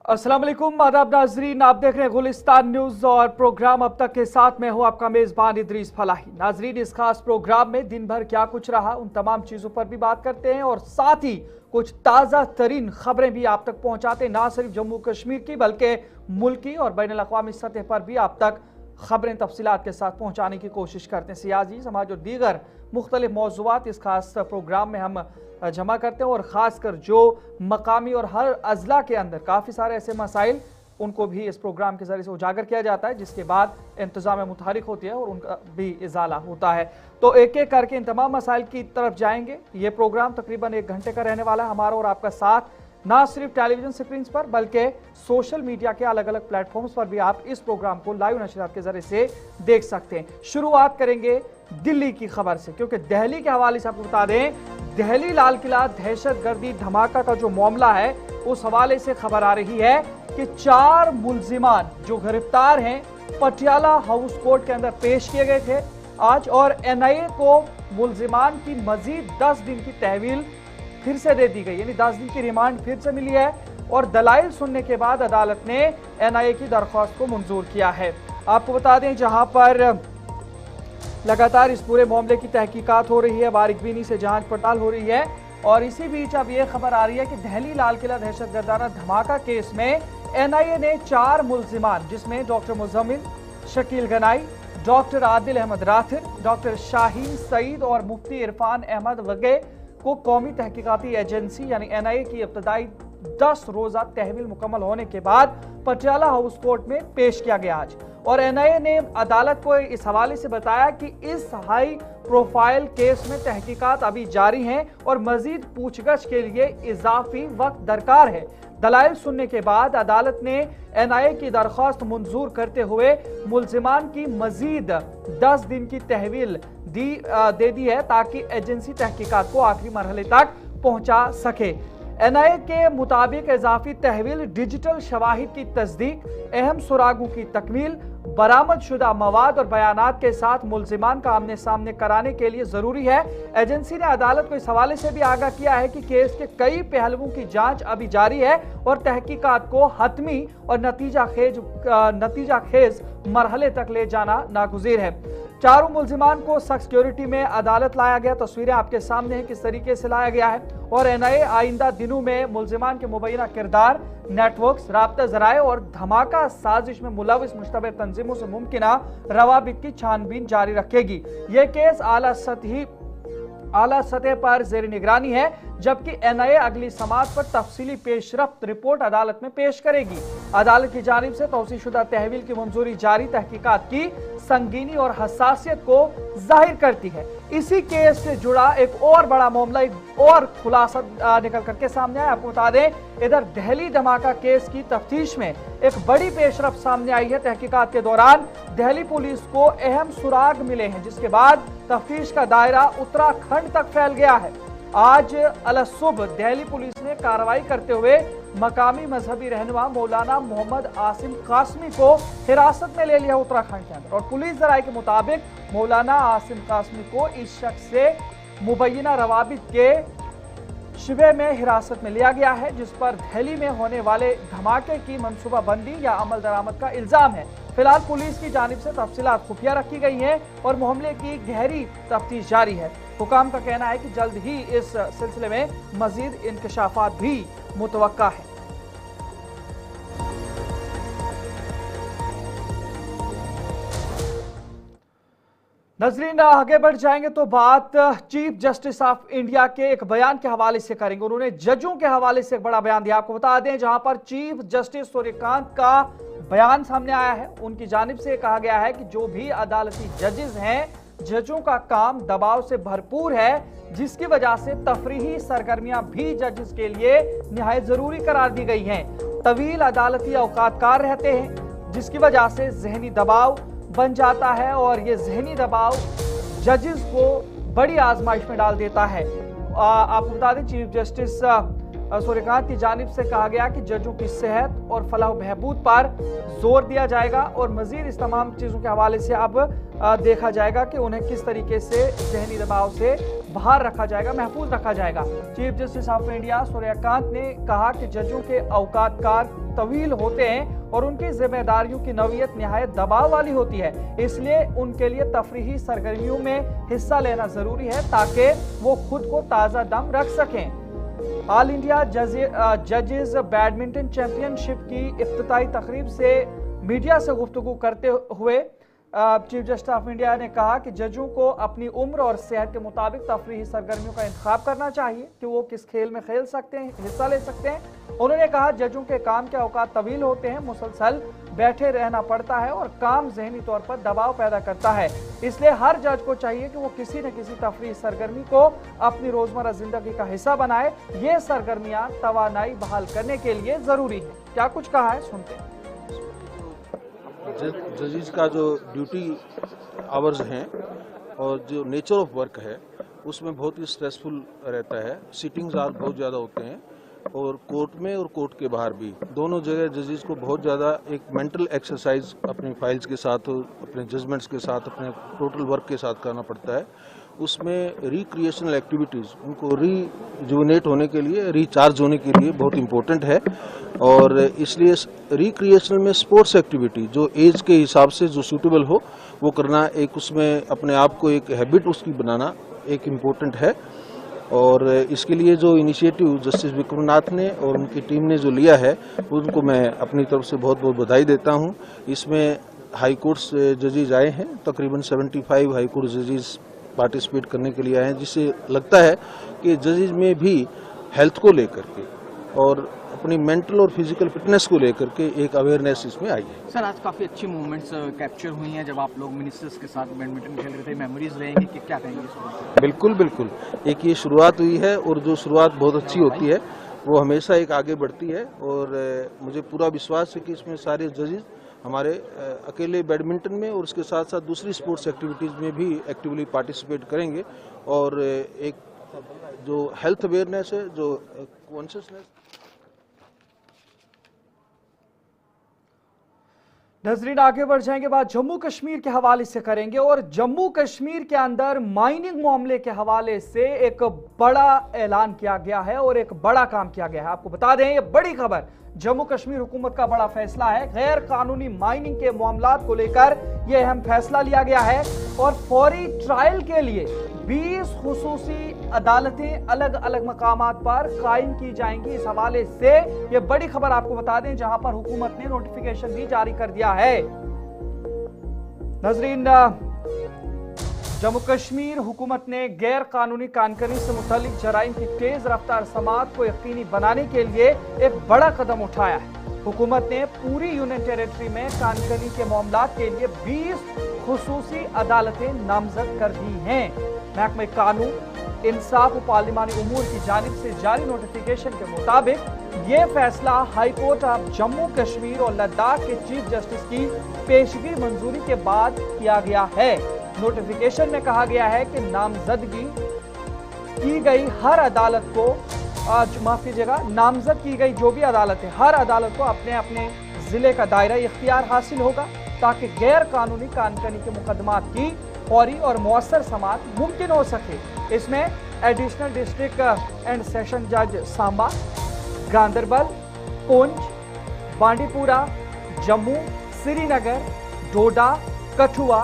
अस्सलाम वालेकुम, आदाब नाजरीन। आप देख रहे हैं गुलिस्तान न्यूज और प्रोग्राम अब तक के साथ में हूं आपका मेजबान इदरीस फलाही। नाजरीन, इस खास प्रोग्राम में दिन भर क्या कुछ रहा उन तमाम चीजों पर भी बात करते हैं और साथ ही कुछ ताज़ा तरीन खबरें भी आप तक पहुंचाते हैं। ना सिर्फ जम्मू कश्मीर की बल्कि मुल्की और बैनुल अक़वामी सतह पर भी आप तक खबरें तफसीलात के साथ पहुंचाने की कोशिश करते हैं। सियासी, समाज और दीगर मुख्तलिफ मौज़ूआत इस खास प्रोग्राम में हम जमा करते हैं और ख़ासकर जो मकामी और हर अजला के अंदर काफ़ी सारे ऐसे मसाइल उनको भी इस प्रोग्राम के ज़रिए से उजागर किया जाता है, जिसके बाद इंतज़ाम मुतहरिक होती है और उनका भी इजाला होता है। तो एक एक करके इन तमाम मसाइल की तरफ जाएंगे। ये प्रोग्राम तकरीबन 1 घंटे का रहने वाला है। हमारा और आपका साथ ना सिर्फ टेलीविजन स्क्रीन पर बल्कि सोशल मीडिया के अलग अलग प्लेटफॉर्म्स पर भी आप इस प्रोग्राम को लाइव नशरियात के जरिए से देख सकते हैं। शुरुआत करेंगे दिल्ली की खबर से, क्योंकि दिल्ली के हवाले से आपको बता दें, दिल्ली लाल किला दहशतगर्दी धमाका का जो मामला है उस हवाले से खबर आ रही है कि 4 मुल्जिमान जो गिरफ्तार हैं पटियाला हाउस कोर्ट के अंदर पेश किए गए थे आज, और एनआईए को मुल्जिमान की मजीद 10 दिन की तहवील फिर से दे दी गई, यानी 10 दिन की रिमांड फिर से मिली है और दलाइल सुनने के बाद अदालत ने एनआईए की दरख्वास्त को मंजूर किया है। आपको बता दें, जहां पर लगातार इस पूरे मामले की तहकीकात हो रही है, बारीकबीनी से जांच पड़ताल हो रही है, और इसी बीच अब यह खबर आ रही है कि दिल्ली लाल किला दहशतगर्दाना धमाका केस में एनआईए ने 4 मुल्जिमान, जिसमें doctor Muzammil, Shakeel Ganai, doctor Adil Ahmad राथिर, doctor Shaheen Saeed और मुफ्ती इरफान अहमद वगैरह को कौमी तहकीकाती एजेंसी यानी एनआईए की इब्तदाई 10 रोजा तहवील मुकम्मल होने के बाद पटियाला हाउस कोर्ट में पेश किया गया आज। और एनआईए ने अदालत को इस हवाले से बताया कि इस हाई प्रोफाइल केस में तहकीकात अभी जारी हैं और मजीद पूछगछ के लिए इजाफी वक्त दरकार है। दलाइल सुनने के बाद अदालत ने एनआईए की दरख्वास्त मंजूर करते हुए मुल्जिमान की मजीद 10 दिन की तहवील दे दी है ताकि एजेंसी तहकीकात को आखिरी मरहले तक पहुंचा सके। एनआईए के मुताबिक इजाफी तहवील डिजिटल शवाहिद की तस्दीक, अहम सुरागों की तकमील, बरामद शुदा मवाद और बयानात के साथ मुल्जिमान का आमने सामने कराने के लिए जरूरी है। एजेंसी ने अदालत को इस हवाले से भी आगाह किया है कि केस के कई पहलुओं की जांच अभी जारी है और तहकीकात को हतमी और नतीजा खेज मरहले तक ले जाना नागुज़ीर है। 4 मुल्जिमान को सख्त सिक्योरिटी में अदालत लाया गया। तस्वीरें आपके सामने हैं किस तरीके से लाया गया है। और एनआईए आइंदा दिनों में मुल्जिमान के मुबैना किरदार, नेटवर्क्स, राब्ता जराए और धमाका साजिश में मुलविस मुश्तबह तंजीमों से मुमकिना रवाबित की छानबीन जारी रखेगी। यह केस आला सतह पर जेर निगरानी है, जबकि एनआईए अगली समात पर तफसीली पेशरफ्त रिपोर्ट अदालत में पेश करेगी। अदालत की जानिब से तौसीशुदा तहवील की मंजूरी जारी तहकीकात की संगीनी और हसासियत को जाहिर करती है। इसी केस से जुड़ा एक और बड़ा मामला, एक और खुलासा निकल करके सामने आया। आपको बता दें, इधर दिल्ली धमाका केस की तफ्तीश में एक बड़ी पेशरफ्त सामने आई है। तहकीकात के दौरान दिल्ली पुलिस को अहम सुराग मिले हैं, जिसके बाद तफ्तीश का दायरा उत्तराखंड तक फैल गया है। आज अलसुबह दिल्ली पुलिस ने कार्रवाई करते हुए मकामी मजहबी रहनुमा मौलाना मोहम्मद आसिम कासमी को हिरासत में ले लिया उत्तराखंड के अंदर। और पुलिस जराये के मुताबिक मौलाना आसिम कासमी को इस शख्स से मुबैना रवाबित के शिबे में हिरासत में लिया गया है, जिस पर दिल्ली में होने वाले धमाके की मनसूबाबंदी या अमल दरामद का इल्जाम है। फिलहाल पुलिस की जानिब से तफसीलात खुफिया रखी गई हैं और मामले की गहरी तफ्तीश जारी है। हुकाम का कहना है कि जल्द ही इस सिलसिले में मजीद इंकशाफात भी मुतवक्का है। नजरीन, आगे बढ़ जाएंगे तो बात चीफ जस्टिस ऑफ इंडिया के एक बयान के हवाले से करेंगे। उन्होंने जजों के हवाले से एक बड़ा बयान दिया। आपको बता दें, जहां पर चीफ जस्टिस सूर्यकांत का बयान सामने आया है, उनकी जानिब से कहा गया है कि जो भी अदालती जजेस हैं, जजों का काम दबाव से भरपूर है, जिसकी वजह से तफरीही सरगर्मियां भी जजेस के लिए निहायत जरूरी करार दी गई हैं। तवील अदालती औकात कार रहते हैं, जिसकी वजह से जहनी दबाव बन जाता है और ये जहनी दबाव जजेस को बड़ी आजमाइश में डाल देता है। आपको बता दें, चीफ जस्टिस सूर्यकांत की जानिब से कहा गया कि जजों की सेहत और फलाह बहबूद पर जोर दिया जाएगा और मजीद इस तमाम चीज़ों के हवाले से अब देखा जाएगा कि उन्हें किस तरीके से जहनी दबाव से बाहर रखा जाएगा, महफूज रखा जाएगा। Chief justice of India Suryakant ने कहा कि जजों के औकात कार तवील होते हैं और उनकी जिम्मेदारियों की नौयत निहायत दबाव वाली होती है। इसलिए उनके लिए तफरीही सरगर्मियों में हिस्सा लेना जरूरी है ताकि वो खुद को ताज़ा दम रख सकें। ऑल इंडिया जजेस बैडमिंटन चैंपियनशिप की इफ्तिताई तकरीब से मीडिया से गुफ्तगू करते हुए चीफ जस्टिस ऑफ इंडिया ने कहा कि जजों को अपनी उम्र और सेहत के मुताबिक तफरीही सरगर्मियों का इंतखाब करना चाहिए कि वो किस खेल में खेल सकते हैं, हिस्सा ले सकते हैं। उन्होंने कहा जजों के काम के औकात तवील होते हैं, मुसलसल बैठे रहना पड़ता है और काम जहनी तौर पर दबाव पैदा करता है। इसलिए हर जज को चाहिए कि वो किसी न किसी तफरीही सरगर्मी को अपनी रोजमर्रा जिंदगी का हिस्सा बनाए। ये सरगर्मियां तवानाई बहाल करने के लिए जरूरी है। क्या कुछ कहा है, सुनते हैं। जजेस का जो ड्यूटी आवर्स हैं और जो नेचर ऑफ वर्क है उसमें बहुत ही स्ट्रेसफुल रहता है। सिटिंग्स आवर बहुत ज़्यादा होते हैं और कोर्ट में और कोर्ट के बाहर भी दोनों जगह जजेस को बहुत ज़्यादा एक मेंटल एक्सरसाइज अपनी फाइल्स के साथ, अपने जजमेंट्स के साथ, अपने टोटल वर्क के साथ करना पड़ता है। उसमें रिक्रिएशनल एक्टिविटीज़ उनको रिजुविनेट होने के लिए, रिचार्ज होने के लिए बहुत इम्पोर्टेंट है। और इसलिए रिक्रिएशनल में स्पोर्ट्स एक्टिविटी जो एज के हिसाब से जो सूटेबल हो वो करना, एक उसमें अपने आप को एक हैबिट उसकी बनाना एक इम्पोर्टेंट है। और इसके लिए जो इनिशिएटिव जस्टिस विक्रमनाथ ने और उनकी टीम ने जो लिया है उनको मैं अपनी तरफ से बहुत बहुत बधाई देता हूं। इसमें हाई कोर्ट से जजेस आए हैं, तकरीबन 75 हाई कोर्ट जजेस पार्टिसिपेट करने के लिए आए हैं, जिससे लगता है कि जजेस में भी हेल्थ को लेकर के और अपनी मेंटल और फिजिकल फिटनेस को लेकर के एक अवेयरनेस इसमें आई है। सर, आज काफ़ी अच्छी मूवमेंट्स कैप्चर हुई हैं जब आप लोग मिनिस्टर्स के साथ बैडमिंटन खेल रहे थे। मेमोरीज रहेंगी कि क्या कहेंगे इस पर? बिल्कुल बिल्कुल, एक ये शुरुआत हुई है और जो शुरुआत बहुत अच्छी होती है वो हमेशा एक आगे बढ़ती है। और मुझे पूरा विश्वास है कि इसमें सारे जजेस हमारे अकेले बैडमिंटन में और उसके साथ साथ दूसरी स्पोर्ट्स एक्टिविटीज़ में भी एक्टिवली पार्टिसिपेट करेंगे। और एक जो हेल्थ अवेयरनेस है, जो कॉन्शियसनेस। नजरीन, आगे बढ़ जाएंगे, बात जम्मू कश्मीर के हवाले से करेंगे और जम्मू कश्मीर के अंदर माइनिंग मामले के हवाले से एक बड़ा ऐलान किया गया है और एक बड़ा काम किया गया है। आपको बता दें, ये बड़ी खबर, जम्मू कश्मीर हुकूमत का बड़ा फैसला है। गैर कानूनी माइनिंग के मामलात को लेकर यह अहम फैसला लिया गया है और फौरी ट्रायल के लिए 20 खुसूसी अदालतें अलग अलग मकामात पर कायम की जाएंगी। इस हवाले से यह बड़ी खबर आपको बता दें, जहां पर हुकूमत ने नोटिफिकेशन भी जारी कर दिया है। नजरीन, जम्मू कश्मीर हुकूमत ने गैर कानूनी कानकनी से मुतालिक जराइम की तेज रफ्तार समाअत को यकीनी बनाने के लिए एक बड़ा कदम उठाया है। हुकूमत ने पूरी यूनियन टेरिटरी में कानकनी के मामलात के लिए 20 खुसूसी अदालतें नामजद कर दी हैं। महकमे कानून, इंसाफ और पार्लिमानी उमूर की जानिब से जारी नोटिफिकेशन के मुताबिक ये फैसला high court of Jammu Kashmir और लद्दाख के चीफ जस्टिस की पेशगी मंजूरी के बाद किया गया है। नोटिफिकेशन में कहा गया है कि नामजदगी की गई हर अदालत को, माफ कीजिएगा, नामजद की गई जो भी अदालत है, हर अदालत को अपने अपने जिले का दायरा इख्तियार हासिल होगा ताकि गैर कानूनी कानकनी के मुकदमात की फौरी और मौसर समाअत मुमकिन हो सके। इसमें एडिशनल डिस्ट्रिक्ट एंड सेशन जज सांबा, गांदरबल, पुंछ, बांडीपुरा, जम्मू, श्रीनगर, डोडा, कठुआ,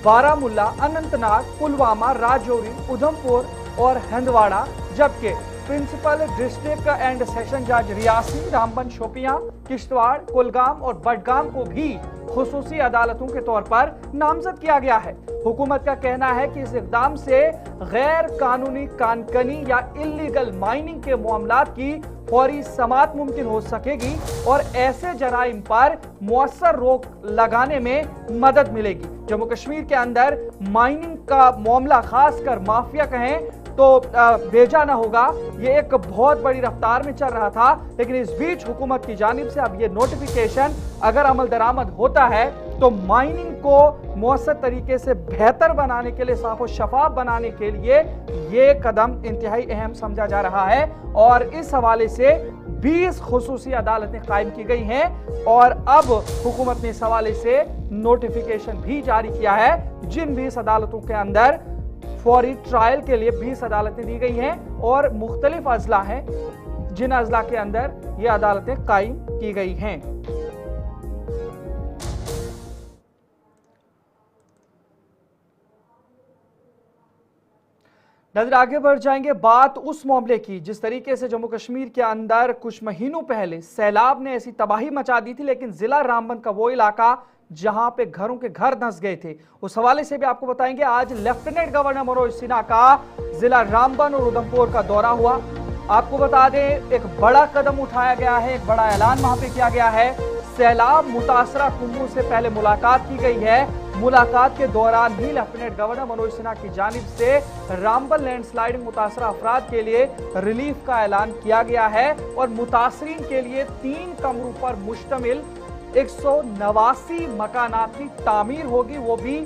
बारामुल्ला, अनंतनाग, पुलवामा, राजौरी, उधमपुर और हंदवाड़ा, जबकि प्रिंसिपल डिस्ट्रिक्ट एंड सेशन जज रियासी, रामबन, शोपियां, किश्तवाड़, कुलगाम और बडगाम को भी खुसूसी अदालतों के तौर पर नामजद किया गया है। हुकूमत का कहना है कि इस इक़दाम से गैर कानूनी कानकनी या इल्लीगल माइनिंग के मामलात की फौरी समाअत मुमकिन हो सकेगी और ऐसे जराइम पर मुअस्सर रोक लगाने में मदद मिलेगी। जम्मू कश्मीर के अंदर माइनिंग का मामला, खासकर माफिया कहें तो भेजा ना होगा, ये एक बहुत बड़ी रफ्तार में चल रहा था। लेकिन इस बीच हुकूमत की जानिब से अब ये नोटिफिकेशन अगर अमल दरामद होता है तो माइनिंग को मौसर तरीके से बेहतर बनाने के लिए, साफ और शफाफ बनाने के लिए ये कदम इंतहाई अहम समझा जा रहा है। और इस हवाले से 20 खुसूसी अदालतें कायम की गई हैं और अब हुकूमत ने इस हवाले से नोटिफिकेशन भी जारी किया है। जिन 20 अदालतों के अंदर फौरी ट्रायल के लिए 20 अदालतें दी गई हैं और मुख्तलिफ अजला हैं, जिन अजला के अंदर ये अदालतें कायम की गई हैं। नजर आगे बढ़ जाएंगे। बात उस मामले की जिस तरीके से जम्मू कश्मीर के अंदर कुछ महीनों पहले सैलाब ने ऐसी तबाही मचा दी थी, लेकिन जिला रामबन का वो इलाका जहां पे घरों के घर धंस गए थे, उस हवाले से भी आपको बताएंगे। आज लेफ्टिनेंट गवर्नर मनोज सिन्हा का जिला रामबन और उधमपुर का दौरा हुआ। आपको बता दें, एक बड़ा कदम उठाया गया है, एक बड़ा ऐलान वहां पे किया गया है। सैलाब मुतासरा कुंभों से पहले मुलाकात की गई है। मुलाकात के दौरान ही लेफ्टिनेंट गवर्नर मनोज सिन्हा की जानिब से रामबन लैंडस्लाइडिंग मुतासरा अफराद के लिए रिलीफ का ऐलान किया गया है और मुतासरीन के लिए 3 कमरों पर मुश्तमिल 189 मकानात की तामीर होगी। वो भी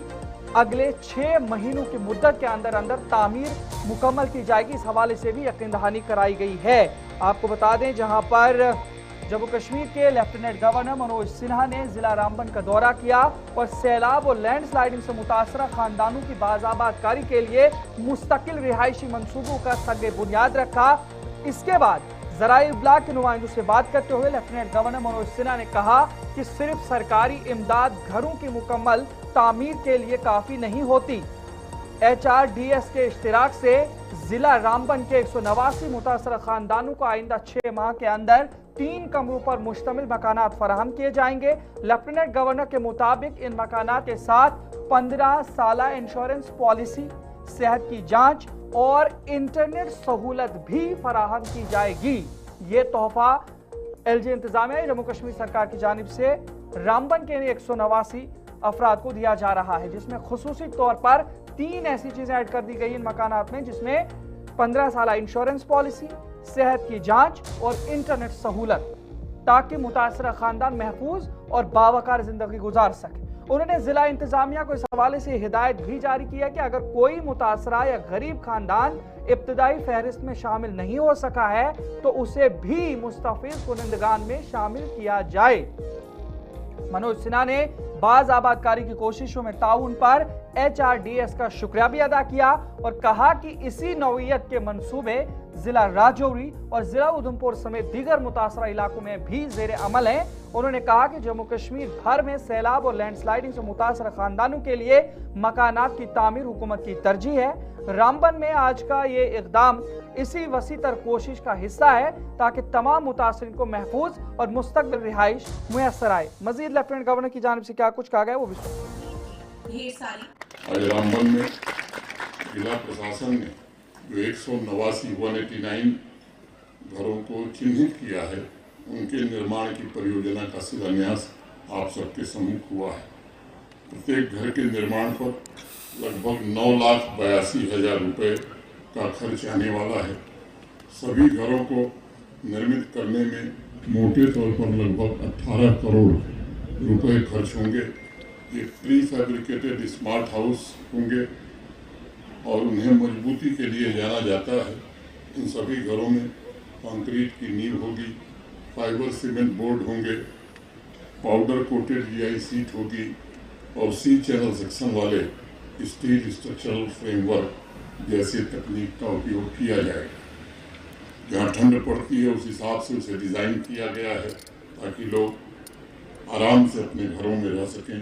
अगले 6 महीनों की मुद्दत के अंदर अंदर तामीर मुकम्मल की जाएगी। इस हवाले से भी यकीन दहानी कराई गई है। आपको बता दें, जहां पर जम्मू कश्मीर के लेफ्टिनेंट गवर्नर मनोज सिन्हा ने जिला रामबन का दौरा किया और सैलाब और लैंडस्लाइडिंग से मुतासरा खानदानों की बाज़ाबादकारी के लिए मुस्तकिल रिहायशी मंसूबों का सग बुनियाद रखा। इसके बाद ज़राए इब्लाग के नुमाइंदों से बात करते हुए लेफ्टिनेंट गवर्नर मनोज सिन्हा ने कहा कि सिर्फ सरकारी इमदाद घरों की मुकम्मल तामीर के लिए काफ़ी नहीं होती। HRDS के इश्तिराक से जिला रामबन के 189 मुतासरा खानदानों को आइंदा 6 माह के अंदर 3 कमरों पर मुश्तमिल मकानात फराहम किए जाएंगे। लेफ्टिनेंट गवर्नर के मुताबिक इन मकानात के साथ 15 साल इंश्योरेंस पॉलिसी, सेहत की जांच और इंटरनेट सहूलत भी फराहम की जाएगी। ये तोहफा LG इंतजामिया जम्मू कश्मीर सरकार की जानिब से रामबन के 189 अफराद को दिया जा रहा है, जिसमें खुसूसी तौर पर 3 ऐसी चीजें ऐड कर दी गई इन मकानात में, जिसमें 15 साल इंश्योरेंस पॉलिसी, सेहत की जांच और इंटरनेट सहूलत, ताकि मुतासरा खानदान महफूज और बावकार जिंदगी गुजार सके। उन्होंने जिला इंतजामिया को इस हवाले से हिदायत भी जारी की है कि अगर कोई मुतासरा या गरीब खानदान इब्तदाई फहरिस्त में शामिल नहीं हो सका है तो उसे भी मुस्तफीज कुनिंदगान में शामिल किया जाए। मनोज सिन्हा ने बाज आबादकारी की कोशिशों में ताउन पर HRDS का शुक्रिया भी अदा किया और कहा कि इसी नौइयत के मंसूबे जिला राजौरी और जिला उधमपुर समेत दीगर मुतासरा इलाकों में भी जेर अमल हैं। उन्होंने कहा कि जम्मू कश्मीर भर में सैलाब और लैंडस्लाइडिंग से मुतासरा खानदानों के लिए मकानात की तामीर हुकूमत की तरजीह है। रामबन में आज का ये इकदाम इसी वसी तर कोशिश का हिस्सा है ताकि तमाम मुतासरीन को महफूज और मुस्तकबिल रिहाइश मुयसर आए। मजीद लेफ्टिनेंट गवर्नर की जानिब से क्या कुछ कहा गया वो भी आज रामबन में जिला प्रशासन ने जो 189 घरों को चिन्हित किया है, उनके निर्माण की परियोजना का शिलान्यास आप सबके सम्मुख हुआ है। प्रत्येक घर के निर्माण पर लगभग 9,82,000 रुपये का खर्च आने वाला है। सभी घरों को निर्मित करने में मोटे तौर पर लगभग 18 करोड़ रुपए खर्च होंगे। ये प्री फैब्रिकेटेड स्मार्ट हाउस होंगे और उन्हें मजबूती के लिए जाना जाता है। इन सभी घरों में कंक्रीट की नींव होगी, फाइबर सीमेंट बोर्ड होंगे, पाउडर कोटेड GI सीट होगी और C चैनल सेक्शन वाले स्टील स्ट्रक्चरल फ्रेमवर्क जैसे तकनीक का उपयोग किया जाएगा। जहाँ ठंड पड़ती है उस हिसाब से उसे डिज़ाइन किया गया है ताकि लोग आराम से अपने घरों में रह सकें।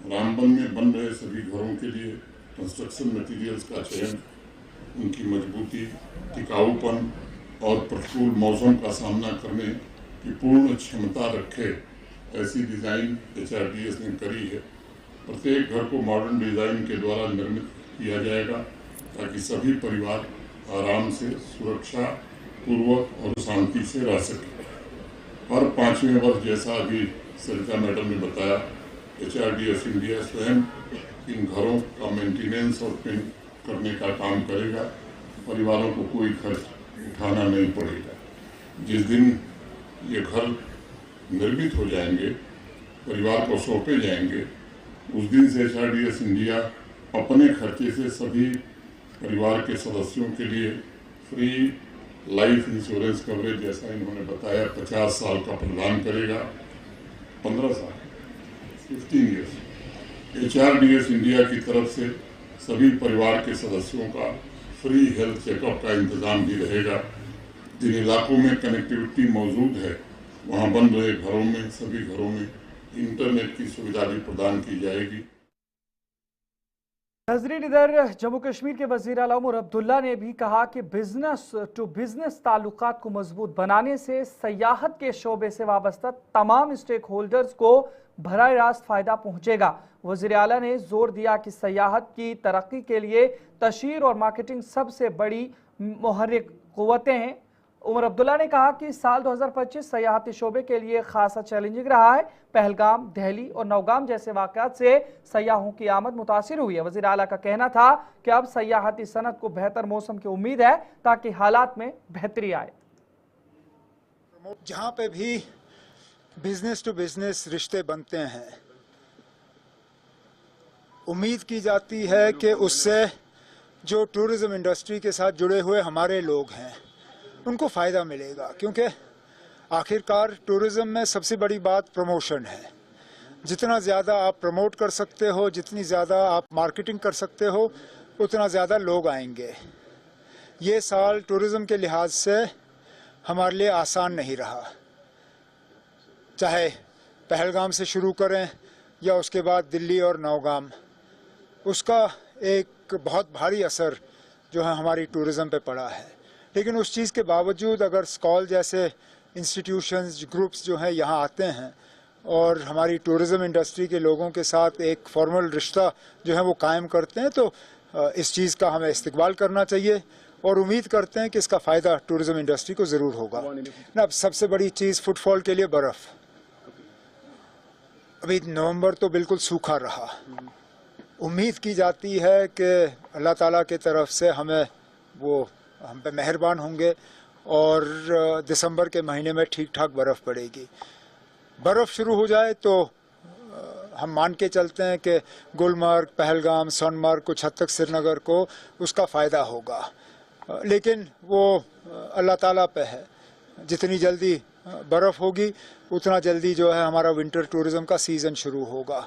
रामबन में बन रहे सभी घरों के लिए कंस्ट्रक्शन मटेरियल्स का चयन, उनकी मजबूती, टिकाऊपन और प्रतिकूल मौसम का सामना करने की पूर्ण क्षमता रखे ऐसी डिज़ाइन HRDS ने करी है। प्रत्येक घर को मॉडर्न डिज़ाइन के द्वारा निर्मित किया जाएगा ताकि सभी परिवार आराम से, सुरक्षा पूर्वक और शांति से रह सकें। हर 5वें वर्ष, जैसा अभी सरिता मैडम ने बताया, HRDS इंडिया स्वयं इन घरों का मेंटेनेंस और पेंट करने का काम करेगा। परिवारों को कोई खर्च उठाना नहीं पड़ेगा। जिस दिन ये घर निर्मित हो जाएंगे, परिवार को सौंपे जाएंगे, उस दिन से HRDS इंडिया अपने खर्चे से सभी परिवार के सदस्यों के लिए फ्री लाइफ इंश्योरेंस कवरेज, जैसा इन्होंने बताया, 50 साल का प्रदान करेगा। 15 साल 15 ईयर्स HRDS इंडिया की तरफ से सभी परिवार के सदस्यों का फ्री हेल्थ चेकअप का इंतजाम भी रहेगा। जिन इलाकों में कनेक्टिविटी मौजूद है वहाँ बन रहे घरों में, सभी घरों में इंटरनेट की सुविधा भी प्रदान की जाएगी। नाज़रीन, इधर जम्मू कश्मीर के वज़ीर आला उमर अब्दुल्ला ने भी कहा कि बिजनेस टू बिजनेस ताल्लुकात को मजबूत बनाने से सयाहत के शोबे से वाबस्ता तमाम स्टेक होल्डर्स को बराह रास्त फ़ायदा पहुँचेगा। वज़ीर आला ने जोर दिया कि सयाहत की तरक्की के लिए तशहीर और मार्केटिंग सबसे बड़ी मुहर्रिक क़ुव्वतें हैं। उमर अब्दुल्ला ने कहा कि साल 2025 सयाहती शोबे के लिए खासा चैलेंजिंग रहा है। पहलगाम, दहली और नौगाम जैसे वाक़यात से सयाहों की आमद मुतासिर हुई है। वज़ीर आला का कहना था कि अब सयाहती सनत को बेहतर मौसम की उम्मीद है ताकि हालात में बेहतरी आए। जहाँ पे भी बिजनेस टू बिजनेस रिश्ते बनते हैं, उम्मीद की जाती है कि उससे जो टूरिज्म इंडस्ट्री के साथ जुड़े हुए हमारे लोग हैं उनको फ़ायदा मिलेगा, क्योंकि आखिरकार टूरिज़्म में सबसे बड़ी बात प्रमोशन है। जितना ज़्यादा आप प्रमोट कर सकते हो, जितनी ज़्यादा आप मार्केटिंग कर सकते हो, उतना ज़्यादा लोग आएंगे। ये साल टूरिज़्म के लिहाज से हमारे लिए आसान नहीं रहा, चाहे पहलगाम से शुरू करें या उसके बाद दिल्ली और नौगाम, उसका एक बहुत भारी असर जो है हमारी टूरिज़्म पे पड़ा है। लेकिन उस चीज़ के बावजूद अगर स्कॉल जैसे इंस्टीट्यूशंस, ग्रुप्स जो हैं यहाँ आते हैं और हमारी टूरिज़्म इंडस्ट्री के लोगों के साथ एक फॉर्मल रिश्ता जो है वो कायम करते हैं, तो इस चीज़ का हमें इस्तकबाल करना चाहिए और उम्मीद करते हैं कि इसका फ़ायदा टूरिज़्म इंडस्ट्री को ज़रूर होगा। ना, अब सबसे बड़ी चीज़ फुटफॉल के लिए बर्फ़। अभी नवंबर तो बिल्कुल सूखा रहा। उम्मीद की जाती है कि अल्लाह ताला की तरफ से हमें वो हम पे मेहरबान होंगे और दिसंबर के महीने में ठीक ठाक बर्फ़ पड़ेगी। बर्फ़ शुरू हो जाए तो हम मान के चलते हैं कि गुलमर्ग, पहलगाम, सोनमर्ग, कुछ हद तक श्रीनगर को उसका फ़ायदा होगा, लेकिन वो अल्लाह ताला पे है। जितनी जल्दी बर्फ़ होगी उतना जल्दी जो है हमारा विंटर टूरिज़्म का सीज़न शुरू होगा।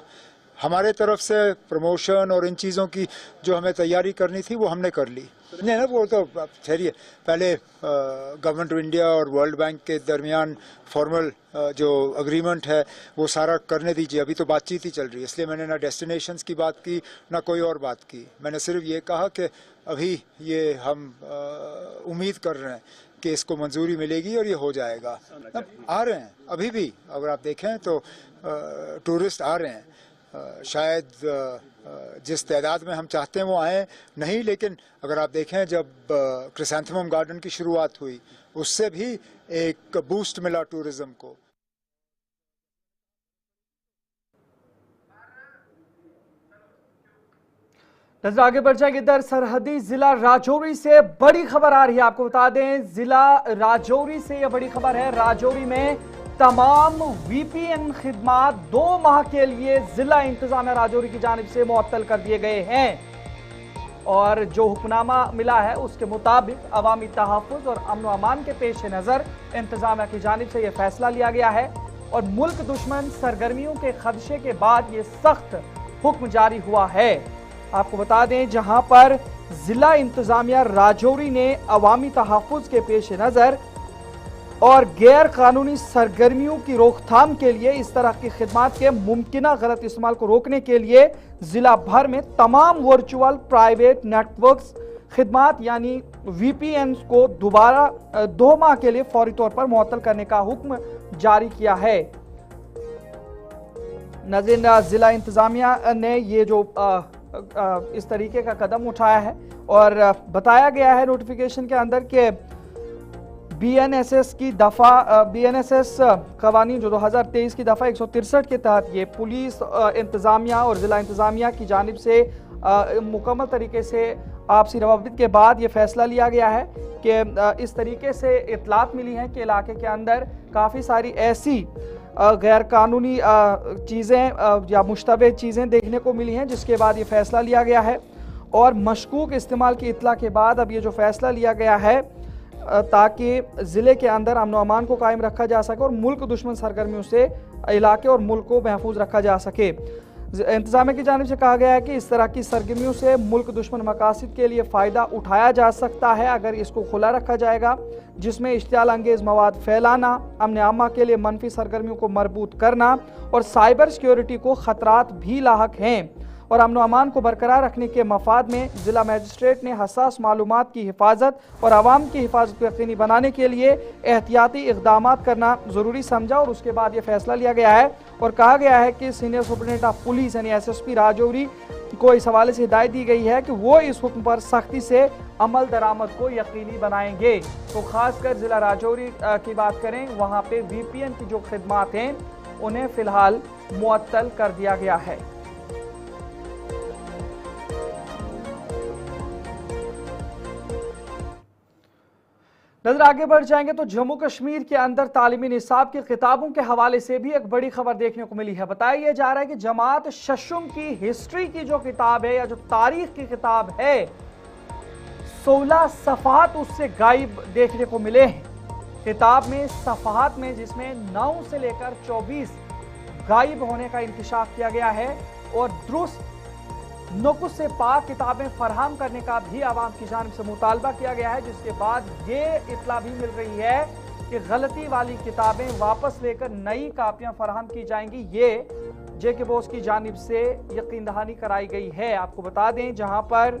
हमारे तरफ से प्रमोशन और इन चीज़ों की जो हमें तैयारी करनी थी वो हमने कर ली। नहीं ना, वो तो ठहरिए, पहले गवर्नमेंट ऑफ इंडिया और वर्ल्ड बैंक के दरमियान फॉर्मल जो अग्रीमेंट है वो सारा करने दीजिए। अभी तो बातचीत ही चल रही है, इसलिए मैंने ना डेस्टिनेशंस की बात की ना कोई और बात की। मैंने सिर्फ ये कहा कि अभी ये हम उम्मीद कर रहे हैं कि इसको मंजूरी मिलेगी और ये हो जाएगा। अब आ रहे हैं, अभी भी अगर आप देखें तो टूरिस्ट आ रहे हैं। शायद जिस तादाद में हम चाहते हैं वो आए नहीं, लेकिन अगर आप देखें जब क्रिसैंथेमम गार्डन की शुरुआत हुई उससे भी एक बूस्ट मिला टूरिज़्म को। नजर आगे बढ़ जाएंगे। इधर सरहदी जिला राजौरी से बड़ी खबर आ रही है। आपको बता दें, जिला राजौरी से यह बड़ी खबर है। राजौरी में तमाम वीपीएन खिदमात 2 माह के लिए जिला इंतजामिया राजौरी की जानिब से मुअत्तल कर दिए गए हैं और जो हुक्मनामा मिला है उसके मुताबिक अवामी तहफ़्फ़ुज़ और अमन व अमान के पेश नज़र इंतजामिया की जानिब से यह फैसला लिया गया है और मुल्क दुश्मन सरगर्मियों के खदशे के बाद ये सख्त हुक्म जारी हुआ है। आपको बता दें, जहां पर जिला इंतजामिया राजौरी ने अवामी तहफ़्फ़ुज़ के पेश नज़र और गैर कानूनी सरगर्मियों की रोकथाम के लिए इस तरह की खिदमात के मुमकिना गलत इस्तेमाल को रोकने के लिए जिला भर में तमाम वर्चुअल प्राइवेट नेटवर्क्स खिदमात यानी वीपीएन को दोबारा 2 माह के लिए फौरी तौर पर मुअत्तल करने का हुक्म जारी किया है। नाज़रीन, जिला इंतजामिया ने ये जो इस तरीके का कदम उठाया है और बताया गया है नोटिफिकेशन के अंदर के बीएनएसएस की दफ़ा बीएनएसएस कवानीन जो 2023 की दफ़ा 163 के तहत ये पुलिस इंतज़ामिया और ज़िला इंतज़ामिया की जानिब से मुकम्मल तरीके से आपसी रवाबित के बाद ये फैसला लिया गया है कि इस तरीके से इतलात मिली हैं कि इलाके के अंदर काफ़ी सारी ऐसी गैर कानूनी चीज़ें या मुश्तबे चीज़ें देखने को मिली हैं, जिसके बाद ये फैसला लिया गया है और मशकूक इस्तेमाल की इतला के बाद अब ये जो फैसला लिया गया है ताकि ज़िले के अंदर अमन व अमान को कायम रखा जा सके और मुल्क दुश्मन सरगर्मियों से इलाके और मुल्क को महफूज रखा जा सके। इंतजामिया की जानिब से कहा गया है कि इस तरह की सरगर्मियों से मुल्क दुश्मन मकासद के लिए फ़ायदा उठाया जा सकता है अगर इसको खुला रखा जाएगा, जिसमें इश्तियाल अंगेज़ मवाद फैलाना, अमन आमा के लिए मनफी सरगर्मियों को मरबूत करना और साइबर सिक्योरिटी को ख़तरात भी लाहक हैं। और अमन अमान को बरकरार रखने के मफाद में ज़िला मजिस्ट्रेट ने हसास मालूमात की हिफाजत और आवाम की हिफाजत को यकीनी बनाने के लिए एहतियाती इक़दाम करना ज़रूरी समझा और उसके बाद ये फैसला लिया गया है और कहा गया है कि सीनियर सुपरिटेंडेंट ऑफ पुलिस यानी SSP राजौरी को इस हवाले से हिदायत दी गई है कि वो इस हुक्म पर सख्ती से अमल दरामद को यकीनी बनाएंगे। तो खासकर ज़िला राजौरी की बात करें, वहाँ पे VPN की जो खिदमात हैं उन्हें फ़िलहाल मुअत्तल कर दिया गया है। नजर आगे बढ़ जाएंगे तो जम्मू कश्मीर के अंदर तालीमी निसाब की किताबों के हवाले से भी एक बड़ी खबर देखने को मिली है। बताया जा रहा है कि जमात शशुम की हिस्ट्री की जो किताब है या जो तारीख की किताब है, 16 सफ़हात उससे गायब देखने को मिले हैं। किताब में सफ़हात में जिसमें 9 से लेकर 24 गायब होने का इंकशाफ किया गया है और दुरुस्त नुक़्स से पाक किताबें फराहम करने का भी आवाम की जानिब से मुतालबा किया गया है, जिसके बाद ये इत्तला भी मिल रही है कि गलती वाली किताबें वापस लेकर नई कापियां फराहम की जाएंगी। ये JK बोस की जानिब से यकीन दहानी कराई गई है। आपको बता दें, जहां पर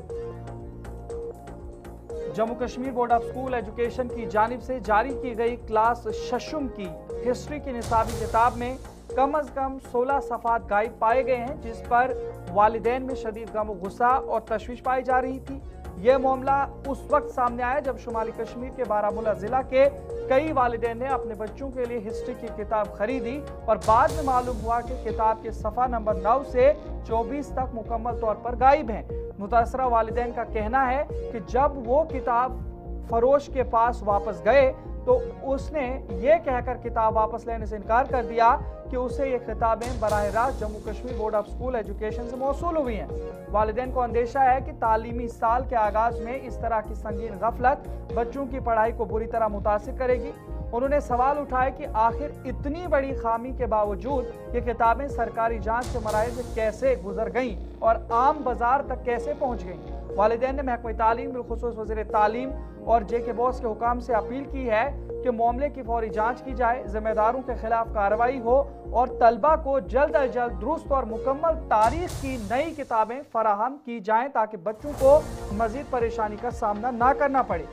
Jammu Kashmir board of school education की जानिब से जारी की गई क्लास शशुम की हिस्ट्री की निसाबी किताब में कम अज कम 16 सफ़हात गायब पाए गए हैं, जिस पर वालिदैन में शदीद गम गुस्सा और तशवीश पाई जा रही थी। यह मामला उस वक्त सामने आया जब शुमाली कश्मीर के बारामूला जिला के कई वालिदैन ने अपने बच्चों के लिए हिस्ट्री की किताब खरीदी और बाद में मालूम हुआ कि किताब के सफ़ा नंबर 9 से 24 तक मुकम्मल तौर पर गायब हैं। मुतासरा वालिदैन का कहना है कि जब वो किताब फरोश के पास वापस गए तो उसने ये कहकर किताब वापस लेने से इनकार कर दिया कि उसे ये किताबें बराह रास्त Jammu Kashmir board of school education से मौसूल हुई हैं। वालिदैन को अंदेशा है कि तालीमी साल के आगाज में इस तरह की संगीन गफलत बच्चों की पढ़ाई को बुरी तरह मुतासिर करेगी। उन्होंने सवाल उठाए कि आखिर इतनी बड़ी खामी के बावजूद ये किताबें सरकारी जांच के मराहिल से कैसे गुजर गईं और आम बाजार तक कैसे पहुंच गईं। वालिदैन ने महकमा तालीम बिलखुसूस वज़ीर तालीम और JK बोस के हुकाम से अपील की है कि मामले की फौरी जांच की जाए, जिम्मेदारों के खिलाफ कार्रवाई हो और तलबा को जल्द अज जल्द दुरुस्त और मुकम्मल तारीख की नई किताबें फराहम की जाएं ताकि बच्चों को मजीद परेशानी का सामना ना करना पड़े।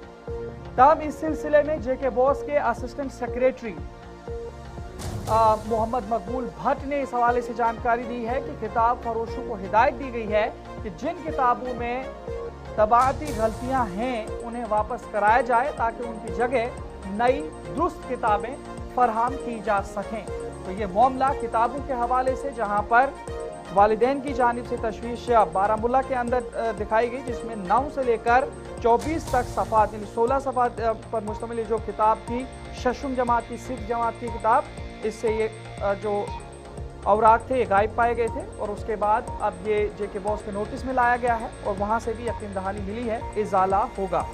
तब इस सिलसिले में JK बोस के असिस्टेंट सेक्रेटरी मोहम्मद मकबूल भट्ट ने इस हवाले से जानकारी दी है कि किताब फरोशों को हिदायत दी गई है कि जिन किताबों में तबाअती गलतियां हैं उन्हें वापस कराया जाए ताकि उनकी जगह नई दुरुस्त किताबें फराहम की जा सकें। तो ये मामला किताबों के हवाले से जहां पर वालिदैन की जानिब से तशवीश बारामूला के अंदर दिखाई गई, जिसमें 9 से लेकर 24 तक सफ़हात यानी 16 सफ़हात पर मुश्तमिल जो किताब थी शशुम जमात की, सिख जमात की किताब, इससे ये जो औराक थे ये गायब पाए गए थे और उसके बाद अब ये JK बोस के नोटिस में लाया गया है और वहां से भी यकीन दहानी मिली है इजाला होगा।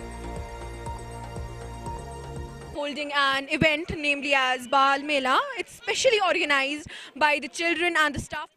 Holding an event namely as Bal Mela. It's specially organized by the children and the staff.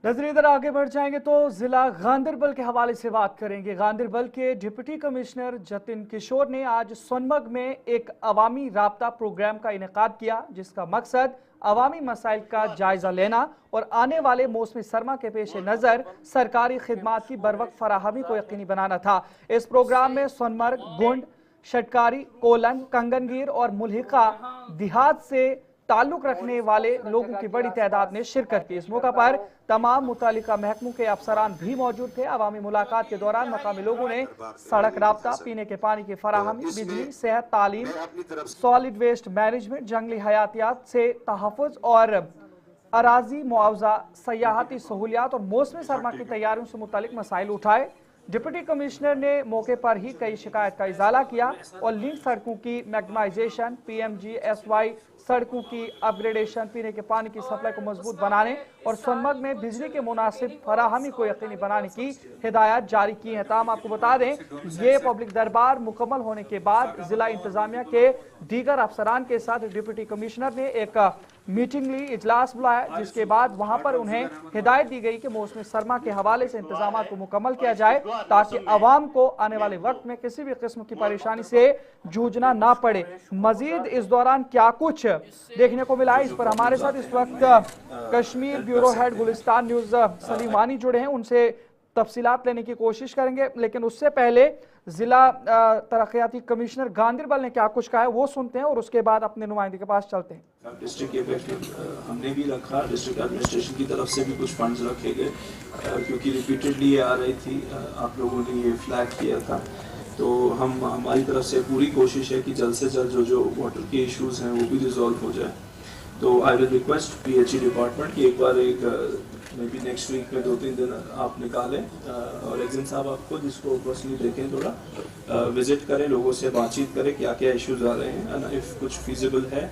नजर इधर आगे बढ़ जाएंगे तो जिला गांदरबल के हवाले से बात करेंगे। गांदरबल के डिप्टी कमिश्नर जतिन किशोर ने आज सोनमर्ग में एक अवामी राब्ता प्रोग्राम का इनेकाद किया, जिसका मकसद अवामी मसाइल का जायजा लेना और आने वाले मौसमी सरमा के पेश नज़र सरकारी खिदमात की बरवक्त फराहमी को यकीनी बनाना था। इस प्रोग्राम में सोनमर्ग, गुंड, शटकारी, कोलन, कंगनगीर और मुल्हिका देहात से ताल्लुक रखने वाले लोगों की बड़ी तादाद ने शिरकत की। इस मौका पर तमाम मुतालिका महकमों के अफसरान भी मौजूद थे। अवामी मुलाकात के दौरान मकामी लोगों ने सड़क राब्ता, पीने के पानी की फराहमी, बिजली, सेहत, तालीम, सॉलिड वेस्ट मैनेजमेंट, जंगली हयातियात से तहफ़्फ़ुज़ और अराजी मुआवजा, सयाहती सहूलियात और मौसमी सरमा की तैयारियों से मुतालिक मसाइल उठाए। डिप्टी कमिश्नर ने मौके पर ही कई शिकायत का इजाला किया और लिंक सड़कों की मैग्नाइजेशन, PMGSY सड़कों की अपग्रेडेशन, पीने के पानी की सप्लाई को मजबूत बनाने और सोनमर्ग में बिजली के मुनासिब फराहमी को यकीनी बनाने की हिदायत जारी की है। तमाम आपको बता दें, ये पब्लिक दरबार मुकम्मल होने के बाद जिला इंतजामिया के दीगर अफसरान के साथ डिप्टी कमिश्नर ने एक मीटिंग ली, इजलास बुलाया, जिसके बाद वहां पर उन्हें हिदायत दी गई कि मौसमी सरमा के हवाले से इंतजाम को मुकम्मल किया जाए ताकि अवाम को आने वाले वक्त में किसी भी किस्म की परेशानी से जूझना ना पड़े। मजीद इस दौरान क्या कुछ देखने को मिला है, इस पर हमारे साथ इस वक्त Kashmir bureau head Gulistan news Salim Wani जुड़े हैं, उनसे तफसीलात लेने की कोशिश करेंगे। लेकिन उससे पहले जिला तरक्याती कमिश्नर गांधरबल ने क्या कुछ कहा है वो सुनते हैं और उसके बाद अपने नुमाइंदे के पास चलते हैं। डिस्ट्रिक्ट के इफेक्ट हमने भी रखा, डिस्ट्रिक्ट एडमिनिस्ट्रेशन की तरफ से भी कुछ फंड्स रखे गए क्योंकि रिपीटेडली ये आ रही थी, आप लोगों ने ये फ्लैग किया था। तो हमारी तरफ से पूरी कोशिश है कि जल्द से जल्द जो वाटर के इश्यूज हैं वो भी रिजॉल्व हो जाए। तो I will request PHE department कि एक बार मे बी नेक्स्ट वीक में 2-3 दिन आप निकालें और एक्जिन साहब आपको जिसको पर्सनली देखें, थोड़ा विजिट करें, लोगों से बातचीत करें क्या क्या इश्यूज आ रहे हैं, एंड इफ़ कुछ फीजिबल है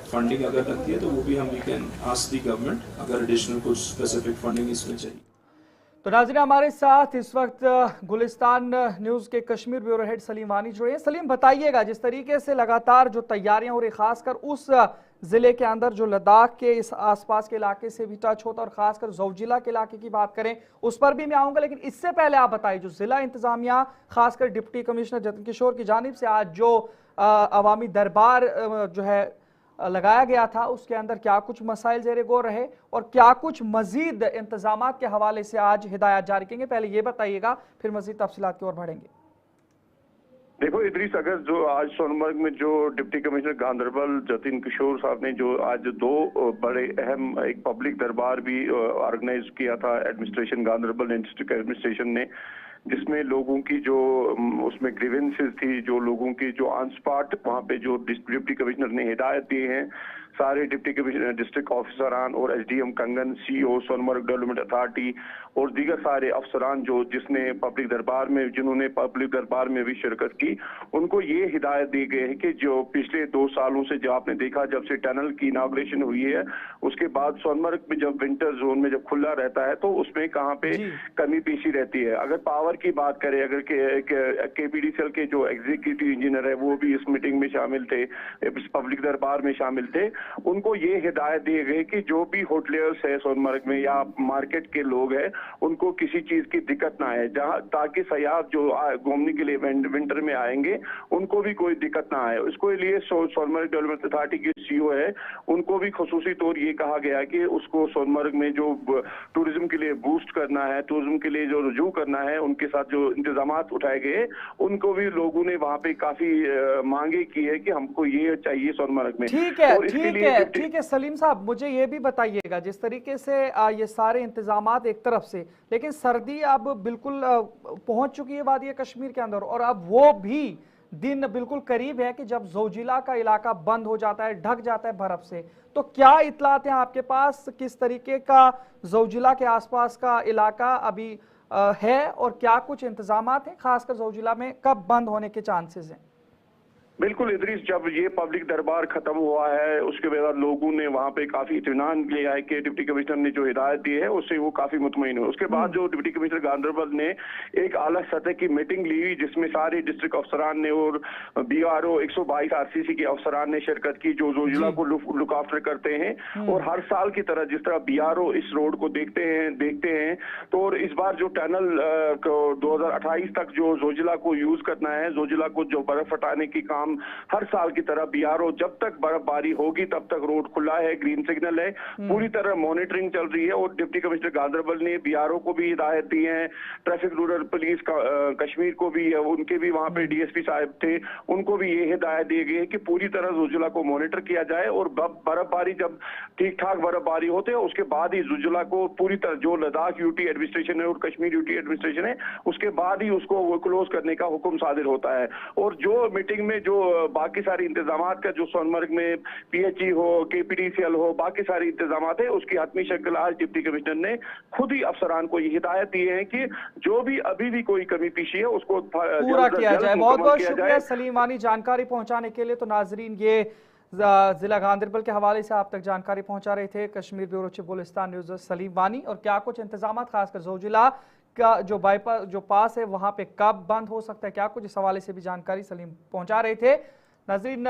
फंडिंग अगर लगती है तो वो भी हम we can ask the government अगर एडिशनल कुछ स्पेसिफिक फंडिंग इसमें चाहिए। तो नाज़रीन, हमारे साथ इस वक्त गुलिस्तान न्यूज़ के कश्मीर ब्यूरो हेड सलीम वानी जुड़े हैं। सलीम, बताइएगा जिस तरीके से लगातार जो तैयारियां हो रही, खासकर उस ज़िले के अंदर जो लद्दाख के इस आसपास के इलाके से भी टच होता है और ख़ासकर ज़ौजिला के इलाके की बात करें उस पर भी मैं आऊँगा, लेकिन इससे पहले आप बताइए जो ज़िला इंतज़ामिया खासकर डिप्टी कमिश्नर जतिन किशोर की जानिब से आज जो अवामी दरबार जो है लगाया गया था उसके अंदर क्या कुछ मसाइल ज़ेरे गौर रहे और क्या कुछ मजीद इंतजामात के हवाले से आज हिदायत जारी करेंगे, पहले ये बताइएगा, फिर मजीद तफसीलात की ओर बढ़ेंगे। देखो इदरीस, अगर जो आज सोनमर्ग में जो डिप्टी कमिश्नर गांधरबल जतिन किशोर साहब ने जो आज 2 बड़े अहम एक पब्लिक दरबार भी ऑर्गेनाइज किया था एडमिनिस्ट्रेशन गांधरबल डिस्ट्रिक्ट एडमिनिस्ट्रेशन ने, जिसमें लोगों की जो उसमें ग्रीवेंसेस थी, जो लोगों की जो ऑन स्पॉट वहाँ पे जो डिप्टी कमिश्नर ने हिदायत दी हैं, सारे डिप्टी कमिश्नर डिस्ट्रिक्ट ऑफिसरान और एसडीएम कंगन, सीईओ सोनमर्ग डेवलपमेंट अथॉरिटी और दीगर सारे अफसरान जो जिसने पब्लिक दरबार में जिन्होंने पब्लिक दरबार में भी शिरकत की, उनको ये हिदायत दी गई है कि जो पिछले 2 सालों से जो आपने देखा जब से टनल की इनॉग्रेशन हुई है उसके बाद सोनमर्ग में जब विंटर जोन में जब खुला रहता है तो उसमें कहाँ पे कमी पेशी रहती है। अगर पावर की बात करें, अगर केपीडीसीएल के जो एग्जीक्यूटिव इंजीनियर है वो भी इस मीटिंग में शामिल थे, पब्लिक दरबार में शामिल थे, उनको ये हिदायत दी गई कि जो भी होटलियर्स है सोनमर्ग में या मार्केट के लोग हैं उनको किसी चीज की दिक्कत ना आए, जहां ताकि सयाह जो घूमने के लिए विंटर में आएंगे उनको भी कोई दिक्कत ना आए। इसको लिए सोनमर्ग डेवलपमेंट अथॉरिटी के सीईओ है उनको भी खुसूसी तौर ये कहा गया कि उसको सोनमर्ग में जो टूरिज्म के लिए बूस्ट करना है, टूरिज्म के लिए जो रुजू करना है, उनके साथ जो इंतजामात उठाए गए उनको भी लोगों ने वहां पे काफी मांगे की है कि हमको ये चाहिए सोनमर्ग में। ठीक है सलीम साहब, मुझे ये भी बताइएगा जिस तरीके से ये सारे इंतजामात एक तरफ से, लेकिन सर्दी अब बिल्कुल पहुंच चुकी है वादी कश्मीर के अंदर और अब वो भी दिन बिल्कुल करीब है कि जब ज़ौजिला का इलाका बंद हो जाता है, ढक जाता है बर्फ से, तो क्या इत्तलात हैं आपके पास, किस तरीके का ज़ौजिला के आसपास का इलाका अभी है और क्या कुछ इंतजामात हैं, खासकर ज़ौजिला में कब बंद होने के चांसेस हैं? बिल्कुल इदरीस, जब ये पब्लिक दरबार खत्म हुआ है उसके बाद लोगों ने वहाँ पे काफी इत्मीनान लिया है कि डिप्टी कमिश्नर ने जो हिदायत दी है उससे वो काफी मुतमईन हुए। उसके बाद जो डिप्टी कमिश्नर गांधरबल ने एक आला सतह की मीटिंग ली जिसमें सारे डिस्ट्रिक्ट अफसरान ने और बीआरओ 122 आरसीसी के अफसरान ने शिरकत की जो ज़ौजिला को लुक आफ्टर करते हैं और हर साल की तरह जिस तरह बीआरओ इस रोड को देखते हैं तो और इस बार जो टनल 2028 तक जो ज़ौजिला को यूज करना है, ज़ौजिला को जो बर्फ हटाने की काम हर साल की तरह बीआरओ जब तक बर्फबारी होगी तब तक रोड खुला है, ग्रीन सिग्नल है, पूरी तरह मॉनिटरिंग चल रही है। और डिप्टी कमिश्नर गांधरबल ने बीआरओ को भी हिदायत दी है, ट्रैफिक रूरल पुलिस कश्मीर को भी, उनके भी वहां पे डीएसपी साहब थे, उनको भी ये हिदायत दी गई है कि पूरी तरह ज़ौजिला को मॉनिटर किया जाए और बर्फबारी जब ठीक ठाक बर्फबारी होते है उसके बाद ही ज़ौजिला को पूरी तरह जो लद्दाख यूटी एडमिनिस्ट्रेशन है और कश्मीर यूटी एडमिनिस्ट्रेशन है उसके बाद ही उसको क्लोज करने का हुक्म सादिर होता है। और जो मीटिंग में जो बाकी सारी इंतजामात का जो सोनमर्ग में पीएचई हो, केपीडीसीएल हो, बाकी सारी इंतजामात है उसकी हतमी शक्ल आज डिप्टी कमिश्नर ने खुद ही अफसरान को ये हिदायत दी है कि जो भी अभी भी कोई कमी पेशी है उसको पूरा किया जाए। बहुत बहुत शुक्रिया सलीम वानी जानकारी पहुंचाने के लिए। तो नाजरीन, ये जिला गांधरबल के हवाले से आप तक जानकारी पहुंचा रहे थे Kashmir bureau chief Gulistan news Salim Wani. और क्या कुछ इंतजाम खासकर जोजिला का जो बाईपास जो पास है वहां पे कब बंद हो सकता है, क्या कुछ इस हवाले से भी जानकारी सलीम पहुंचा रहे थे। नाज़रीन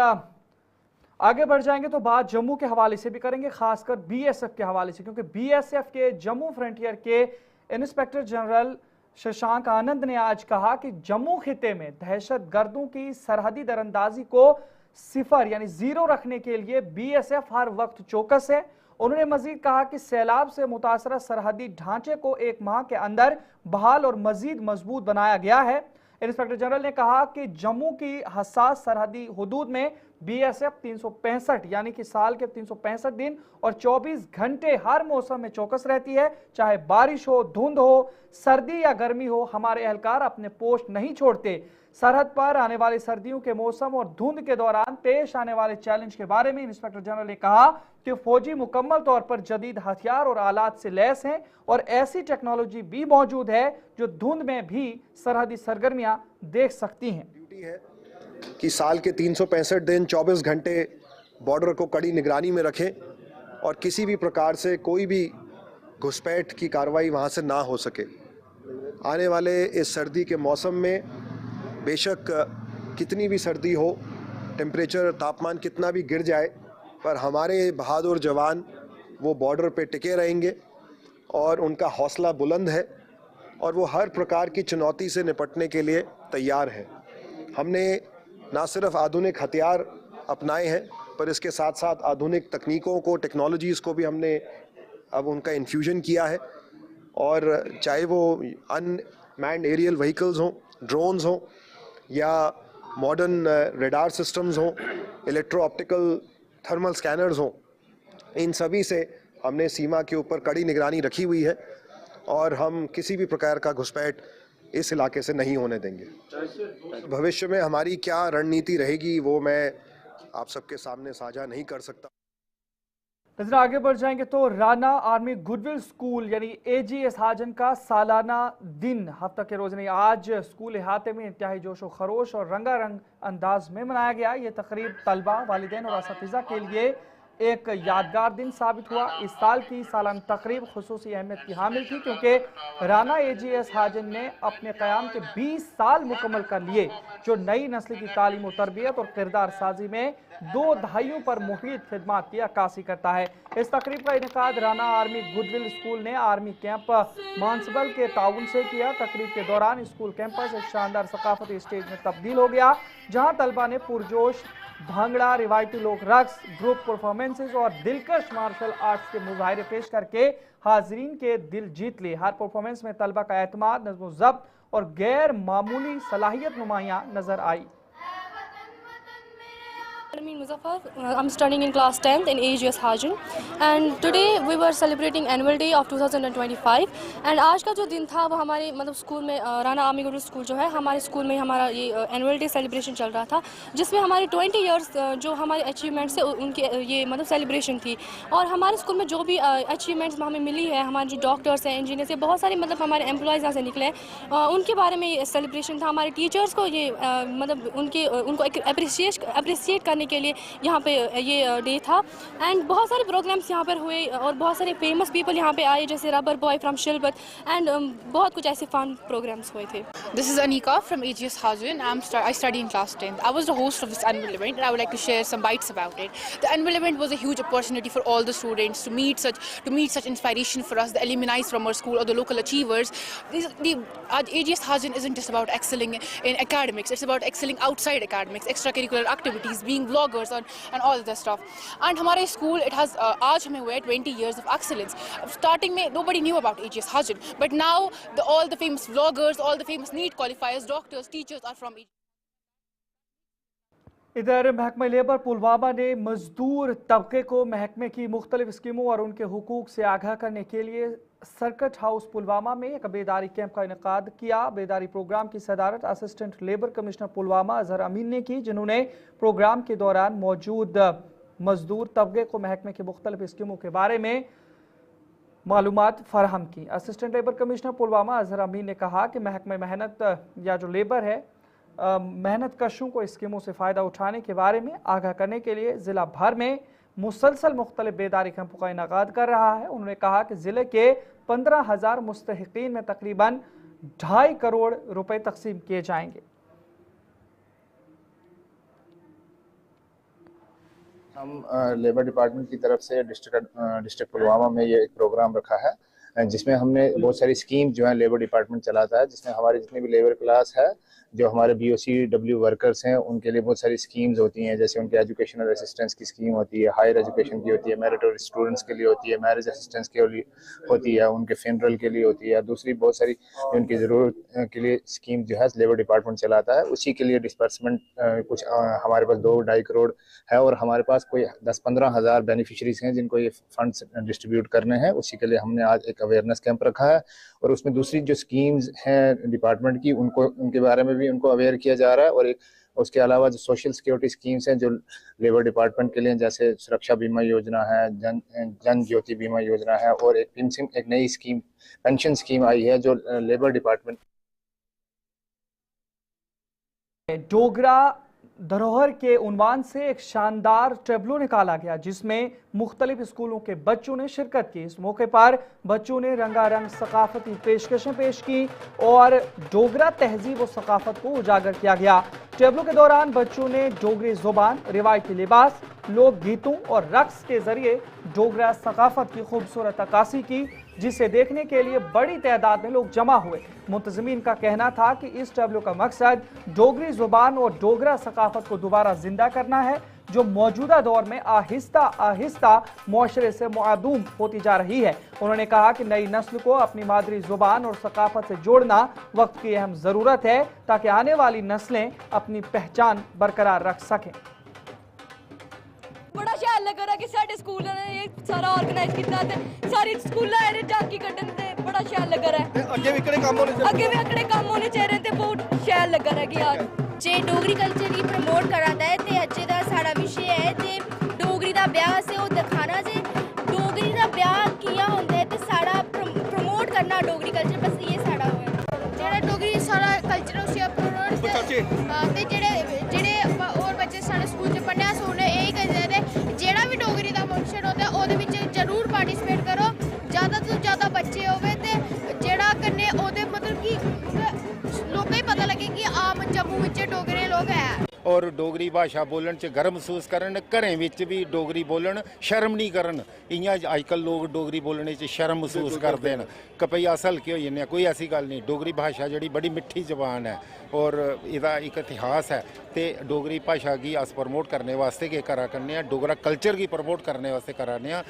आगे बढ़ जाएंगे तो बात जम्मू के हवाले से भी करेंगे, खासकर बीएसएफ के हवाले से, क्योंकि बीएसएफ के जम्मू फ्रंटियर के इंस्पेक्टर जनरल शशांक आनंद ने आज कहा कि जम्मू खिते में दहशत गर्दों की सरहदी दरअंदाजी को सिफर यानी जीरो रखने के लिए बीएसएफ हर वक्त चौकस है। उन्होंने मजीद कहा कि सैलाब से मुतासरा सरहदी ढांचे को 1 माह के अंदर बहाल और मजीद मजबूत बनाया गया है। इंस्पेक्टर जनरल ने कहा कि जम्मू की हसास सरहदी हुदूद में बीएसएफ 365 यानी कि साल के 365 दिन और 24 घंटे हर मौसम में चौकस रहती है। चाहे बारिश हो, धुंध हो, सर्दी या गर्मी हो, हमारे एहलकार अपने पोस्ट नहीं छोड़ते। सरहद पर आने वाली सर्दियों के मौसम और धुंध के दौरान पेश आने वाले चैलेंज के बारे में इंस्पेक्टर जनरल ने कहा कि फौजी मुकम्मल तौर पर जदीद हथियार और आलात से लैस हैं और ऐसी टेक्नोलॉजी भी मौजूद है जो धुंध में भी सरहदी सरगर्मियां देख सकती हैं। ड्यूटी है कि साल के 365 दिन 24 घंटे बॉर्डर को कड़ी निगरानी में रखें और किसी भी प्रकार से कोई भी घुसपैठ की कार्रवाई वहाँ से ना हो सके। आने वाले इस सर्दी के मौसम में बेशक कितनी भी सर्दी हो, टेम्परेचर तापमान कितना भी गिर जाए, पर हमारे बहादुर जवान वो बॉर्डर पे टिके रहेंगे और उनका हौसला बुलंद है और वो हर प्रकार की चुनौती से निपटने के लिए तैयार है। हमने ना सिर्फ आधुनिक हथियार अपनाए हैं, पर इसके साथ साथ आधुनिक तकनीकों को, टेक्नोलॉजीज़ को भी हमने अब उनका इन्फ्यूजन किया है। और चाहे वो अनमैन्ड एरियल व्हीकल्स हों, ड्रोन्स हों या मॉडर्न रेडार सिस्टम्स हों, इलेक्ट्रो ऑप्टिकल थर्मल स्कैनर्स हों, इन सभी से हमने सीमा के ऊपर कड़ी निगरानी रखी हुई है और हम किसी भी प्रकार का घुसपैठ इस इलाके से नहीं होने देंगे। भविष्य में हमारी क्या रणनीति रहेगी वो मैं आप सबके सामने साझा नहीं कर सकता। नजर आगे बढ़ जाएंगे तो राना आर्मी गुडविल स्कूल यानी एजीएस हाजन का सालाना दिन हफ्ता के रोज नहीं आज स्कूल अहाते में इंतहाई जोशो खरोश और रंगारंग अंदाज में मनाया गया। ये तकरीब तलबा, वालिदैन और असातिज़ा के लिए एक यादगार दिन साबित हुआ। इस साल की सालाना तकरीब खुसूसी अहमियत की हामिल थी क्योंकि राना एजीएस हाजन ने अपने क़याम के 20 साल मुकम्मल कर लिए, जो नई नस्ल की तालीम और तरबियत और किरदार साजी में 2 दहाइयों पर मुफीद खिदमात की अक्कासी करता है। इस तकरीब का इनेकाद राना आर्मी गुडविल स्कूल ने आर्मी कैंप मानसबल के ताउन से किया। तकरीब के दौरान स्कूल कैंपस एक शानदार सकाफती स्टेज में तब्दील हो गया, जहां तलबा ने पुरजोश भांगड़ा, रिवायती लोक रक्स, ग्रुप परफॉर्मेंसेज और दिलकश मार्शल आर्ट्स के मुजाहिरे पेश करके हाजरीन के दिल जीत लिए। हर परफॉर्मेंस में तलबा का एतमाद, नज़्म ज़ब्त और गैर मामूली सलाहियत नुमायां नजर आई। Muzaffar, I'm studying in class 10th in AGS Hajan and today we were celebrating annual day of 2025 and आज का जो दिन था वो हमारे मतलब स्कूल में राना आर्मी गुडविल स्कूल जो है हमारे स्कूल में हमारा ये एनुअल डे सेलिब्रेशन चल रहा था, जिसमें हमारे 20 इयर्स जो हमारे अचीवमेंट्स है उनके ये मतलब सेलिब्रेशन थी। और हमारे स्कूल में जो भी अचीवमेंट्स हमें मिली है, हमारे जो डॉक्टर्स हैं, इंजीनियर्स हैं, बहुत सारे मतलब हमारे एम्प्लॉयज़ यहाँ से निकले हैं, उनके बारे में ये सेलिब्रेशन था। हमारे टीचर्स को ये मतलब उनको अप्रिशिएट करने के लिए यहाँ पे ये डे था एंड बहुत सारे प्रोग्राम्स यहाँ पर हुए और बहुत सारे फेमस पीपल यहाँ पे आए, जैसे रबर बॉय फ्रॉम शिलबत एंड बहुत कुछ ऐसे फन प्रोग्राम्स हुए थे। This is Anika from AGS Hajan. I study in class 10th. I was the host of this annual event and I would like to share some bites about it. The annual event was a huge opportunity for all the students to meet such inspiration for us, the alumni from our school or the local achievers. AGS Hajan isn't just about excelling in academics, it's about excelling outside academics, extracurricular activities, being vloggers and all of that stuff. And हमारे school it has आज हमें हुए 20 years of excellence. Starting में nobody knew about AGS Hajan, but now all the famous vloggers, all the famous NEET qualifiers, doctors, teachers are from AGS. इधर महकमा labour Pulwama ने मजदूर तबके को महकमे की मुख्तलिफ स्कीमों और उनके हुकूक से आगाह करने के लिए सर्किट हाउस पुलवामा में एक बेदारी कैंप का इनेकाद किया। बेदारी प्रोग्राम की सदारत assistant labour commissioner Pulwama Azhar Amin ने की, जिन्होंने प्रोग्राम के दौरान मौजूद मजदूर तबके को महकमे की मुख्तलिफ स्कीमों के बारे में मालूमात फराहम की। Assistant labour commissioner Pulwama Azhar Amin ने कहा कि महकमे मेहनत या जो लेबर है मेहनत कशों को स्कीमों से फ़ायदा उठाने के बारे में आगाह करने के लिए ज़िला भर में मुसलसल मुख्तलिफ बेदारी कैंपों का इनेकाद कर रहा है। उन्होंने कहा कि ज़िले के 15,000 मुस्तहिकीन में तकरीबन 2.5 करोड़ रुपए तकसीम किए जाएंगे। हम लेबर डिपार्टमेंट की तरफ से डिस्ट्रिक्ट पुलवामा में ये एक प्रोग्राम रखा है जिसमें हमने बहुत सारी स्कीम जो है लेबर डिपार्टमेंट चलाता है, जिसमें हमारे जितने भी लेबर क्लास है जो हमारे BOCW वर्कर्स हैं उनके लिए बहुत सारी स्कीम्स होती हैं। जैसे उनके एजुकेशनल असिस्टेंस की स्कीम होती है, हायर एजुकेशन की होती है, मेरिटोरियस स्टूडेंट्स के लिए होती है, मैरिज असिस्टेंस के लिए होती है, उनके फ्यूनरल के लिए होती है, दूसरी बहुत सारी उनकी ज़रूरत के लिए स्कीम जो है लेबर डिपार्टमेंट चलाता है। उसी के लिए डिस्पर्समेंट कुछ हमारे पास 2-2.5 करोड़ है और हमारे पास कोई 10-15 हज़ार बेनिफिशरीज हैं जिनको ये फंड्स डिस्ट्रीब्यूट करने हैं। उसी के लिए हमने आज एक अवेयरनेस कैंप रखा है और उसमें दूसरी जो स्कीम्स हैं डिपार्टमेंट की उनके बारे में भी उनको अवेयर किया जा रहा है। और एक उसके अलावा जो सोशल सिक्योरिटी स्कीम्स हैं जो लेबर डिपार्टमेंट के लिए, जैसे सुरक्षा बीमा योजना है, जन ज्योति बीमा योजना है और एक नई स्कीम पेंशन स्कीम आई है जो लेबर डिपार्टमेंट। डोगरा धरोहर के उन्वान से एक शानदार टैब्लो निकाला गया जिसमें मुख्तलिफ स्कूलों के बच्चों ने शिरकत की। इस मौके पर बच्चों ने रंगारंग सकाफती पेशकशें पेश की और डोगरा तहजीब और सकाफत को उजागर किया गया। टैब्लो के दौरान बच्चों ने डोगरी जुबान, रिवायती लिबास, लोक गीतों और रक्स के जरिए डोगरा सकाफत की खूबसूरत अक्कासी की, जिसे देखने के लिए बड़ी तादाद में लोग जमा हुए। मुंतज़मीन का कहना था कि इस टैब्लो का मकसद डोगरी जुबान और डोगरा सकाफत को दोबारा जिंदा करना है जो मौजूदा दौर में आहिस्ता आहिस्ता मुआशरे से मुआदूम होती जा रही है। उन्होंने कहा कि नई नस्ल को अपनी मादरी जुबान और सकाफत से जोड़ना वक्त की अहम ज़रूरत है ताकि आने वाली नस्लें अपनी पहचान बरकरार रख सकें। बड़ा शैल लग रहा कि साडे स्कूल ने ये सारा ऑर्गेनाइज किया ते सारी स्कूल आए झांकी कड्ढन ते बड़ा शैल लग रहा है। अगे भी अकड़े काम होने चाहिए ते बहुत शैल लग रहा है कि यार जे डोगरी कल्चर गी प्रमोट करा दा है ते अज्जे दा साड़ा विशे है ते डोगरी दा ब्याह से ओह दिखाना जे डोगरी दा ब्याह कियां होंदा है ते साड़ा प्रमोट करना डोगरी कल्चर, बस ये साड़ा होए जेड़ा डोगरी सारा कल्चर उसी प्रमोट ते जेड़े और बच्चे साढ़े स्कूल च पढ़ने अस उन्हें यही कहते हैं जेड़ा भी डोगरी दा फंक्शन होता है ओहदे विच जरूर पार्टिसिपेट करो, ज़्यादा तो ज़्यादा बच्चे होवे ते जेड़ा कन्नै ओहदे मतलब कि लोकें गी पता लगे कि आम जम्मू विच डोगरे लोग है और डोगरी भाषा बोलन च गर्व महसूस करन, घरें विच भी डोगरी बोलन, शर्म नहीं करन। इयां अजकल लोग डोगरी बोलने च शर्म महसूस करते हैं कि भई अस हल्के होई जन्ने, कोई ऐसी गल नहीं। डोगरी भाषा जिहड़ी बड़ी मिठी जबान है और इहदा एक इतिहास है ते डोगरी भाषा गी अस प्रमोट करने वास्ते गै करा करने आं, डोगरा कल्चर गी प्रमोट करने वास्ते कराने आं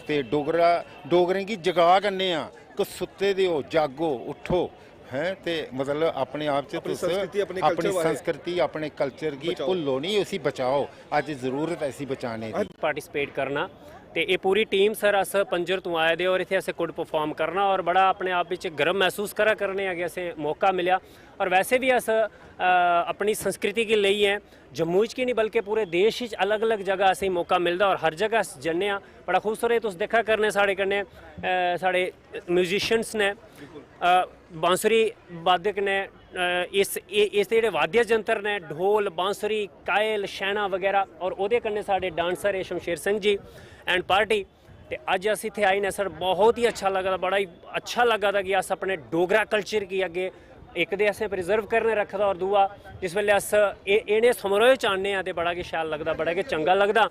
ते डोगरें गी जगा करने आं कि सुत्ते दे हो, जागो, उठो हैं ते मतलब अपने आप च अपनी संस्कृति अपने कल्चर की भुल्लो नहीं, उसी बचाओ। अज जरूरत है इसी बचाने की। पार्टिसिपेट करना ते ये पूरी टीम सर अस पंजर तो आए दे और इत्थे असें कुड परफॉर्म करना और बड़ा अपने आप विच गर्व महसूस करा करने अगे असें मौका मिला। और वैसे भी अस अपनी संस्कृति गी लेइयै जम्मू च नहीं बल्कि पूरे देश च अलग अलग जगह असें मौका मिलता और हर जगह अस जन्ने आं। बड़ा खूबसूरत तुस देखा करने साढ़े कन्नै साढ़े म्यूजिशियंस ने, बांसुरी वादक ने, इस जेह्ड़े वाद्य यंत्र ने, ढोल, बांसुरी, कायल, शैना वगैरह और ओहदे कन्नै साढ़े डांसर है शमशेर सिंह जी एंड पार्टी। ते अज अस इत्थे आई ने सर बहुत ही अच्छा लगा, बड़ा ही अच्छा लगा था कि अस अपने डोगरा कल्चर की अगे एक दे असें प्रिजर्व करने रखदा और दूआ जिस वेले अस इ'नें समारोह च आने आं ते बड़ा गै शैल लगदा, बड़ा गै चंगा लगदा।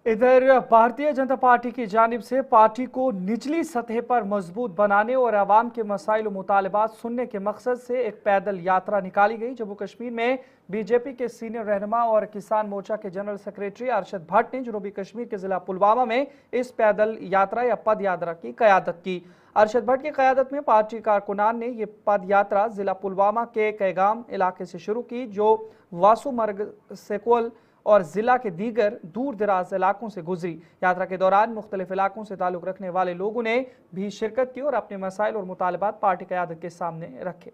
इधर भारतीय जनता पार्टी की जानिब से पार्टी को निचली सतह पर मजबूत बनाने और आवाम के मसाइल और मुतालबात सुनने के मकसद से एक पैदल यात्रा निकाली गई। जम्मू कश्मीर में बीजेपी के सीनियर रहनुमा और किसान मोर्चा के जनरल सेक्रेटरी अरशद भट्ट ने जनूबी कश्मीर के जिला पुलवामा में इस पैदल यात्रा या पद यात्रा की क़यादत की। अरशद भट्ट की क़यादत में पार्टी कारकुनान ने ये पद यात्रा जिला पुलवामा के कैगाम इलाके से शुरू की जो वासुमर्ग, सेकोल और जिला के दीगर दूर दराज इलाकों से गुजरी। यात्रा के दौरान मुख्तलिफ इलाकों से ताल्लुक़ रखने वाले लोगों ने भी शिरकत की और अपने मसाइल और मुतालबात पार्टी क़यादत के सामने रखे।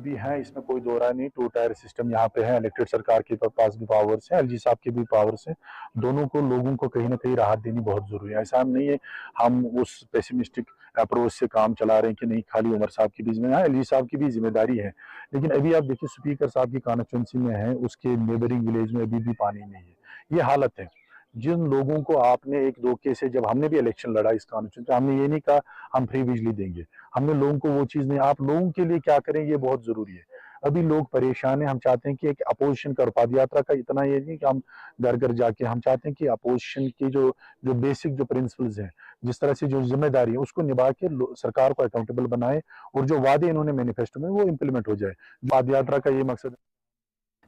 भी हैं, इसमें कोई दो राय नहीं। 2 टायर सिस्टम यहाँ पे है, इलेक्टेड सरकार के पास भी पावर्स है, एलजी साहब के भी पावर्स है। दोनों को लोगों को कहीं ना कहीं राहत देनी बहुत जरूरी है। ऐसा नहीं है हम उस पेसिमिस्टिक अप्रोच से काम चला रहे हैं कि नहीं खाली उमर साहब की भी जिम्मेदारी, एलजी साहब की भी जिम्मेदारी है। लेकिन अभी आप देखिए स्पीकर साहब की कॉन्स्टिट्यूंसी में है, उसके नेबरिंग विलेज में अभी भी पानी नहीं है। ये हालत है। जिन लोगों को आपने एक धोखे से, जब हमने भी इलेक्शन लड़ा इस कॉन्स्टिट्यूंसी, हमने ये नहीं कहा हम फ्री बिजली देंगे, हमने लोगों को वो चीज नहीं, आप लोगों के लिए क्या करें ये बहुत जरूरी है। अभी लोग परेशान हैं, हम चाहते हैं कि एक अपोजिशन का पद यात्रा का इतना ये नहीं कि हम घर घर जाके, हम चाहते हैं कि अपोजिशन की जो बेसिक जो प्रिंसिपल्स हैं, जिस तरह से जो जिम्मेदारी है उसको निभा के सरकार को अकाउंटेबल बनाए और जो वादे इन्होंने मैनिफेस्टो में वो इम्प्लीमेंट हो जाए। पद यात्रा का ये मकसद।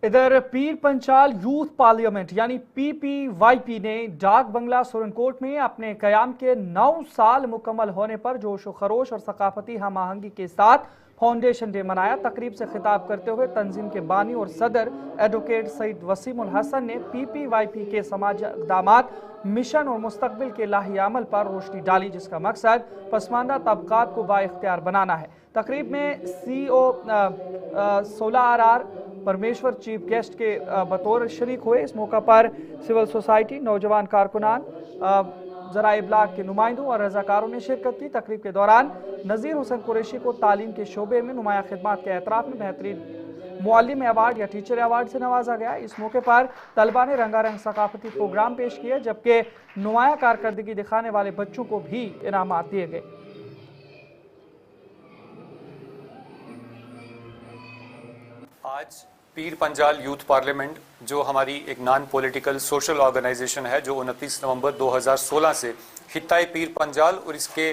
इधर पीर पंचाल यूथ पार्लियामेंट यानी PPYP ने डाक बंगला सुरनकोट में अपने कयाम के 9 साल मुकम्मल होने पर जोश व खरोश और सकाफती हम आहंगी के साथ फाउंडेशन डे मनाया। तकरीब से खिताब करते हुए तंजीम के बानी और सदर एडवोकेट सईद वसीम उल हसन ने PPYP के समाजी इक़दामात, मिशन और मुस्तकबिल के लाही अमल पर रोशनी डाली, जिसका मकसद पसमानदा तबकात को बाइख्तियार बनाना है। तकरीब में CEO 16 RR परमेश्वर चीफ गेस्ट के बतौर शरीक हुए। इस मौका पर सिविल सोसाइटी, नौजवान कारकुनान, ज़रा इब्लाग के नुमाइंदों और रजाकारों ने शिरकत की। तकरीब के दौरान नज़ीर हुसैन कुरैशी को तालीम के शोबे में नुमाया खिदमात के एतराफ़ में बेहतरीन मुअल्लिम अवार्ड या टीचर अवार्ड से नवाजा गया। इस मौके पर तलबा ने रंगारंग सकाफती प्रोग्राम पेश किए, जबकि नुमाया कारकर्दगी दिखाने वाले बच्चों को भी इनामात दिए गए। आज पीर पंजाल यूथ पार्लियामेंट, जो हमारी एक नॉन पॉलिटिकल सोशल ऑर्गेनाइजेशन है, जो 29 नवंबर 2016 से खित्ताए पीर पंजाल और इसके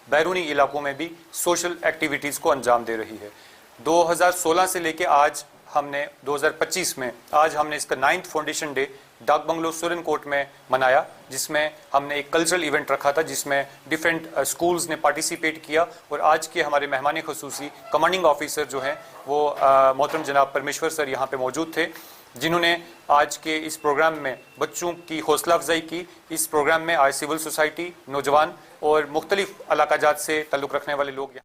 बैरूनी इलाकों में भी सोशल एक्टिविटीज़ को अंजाम दे रही है। 2016 से लेके आज हमने 2025 में आज हमने इसका 9th फाउंडेशन डे डाक बंगलो सुरनकोट में मनाया, जिसमें हमने एक कल्चरल इवेंट रखा था, जिसमें डिफरेंट स्कूल्स ने पार्टिसिपेट किया। और आज के हमारे मेहमान खुसूसी कमांडिंग ऑफिसर जो हैं वो मोहतरम जनाब परमेश्वर सर यहाँ पे मौजूद थे, जिन्होंने आज के इस प्रोग्राम में बच्चों की हौसला अफजाई की। इस प्रोग्राम में आज सिविल सोसाइटी, नौजवान और मुख्तलिफ इलाकाजात से ताल्लुक़ रखने वाले लोग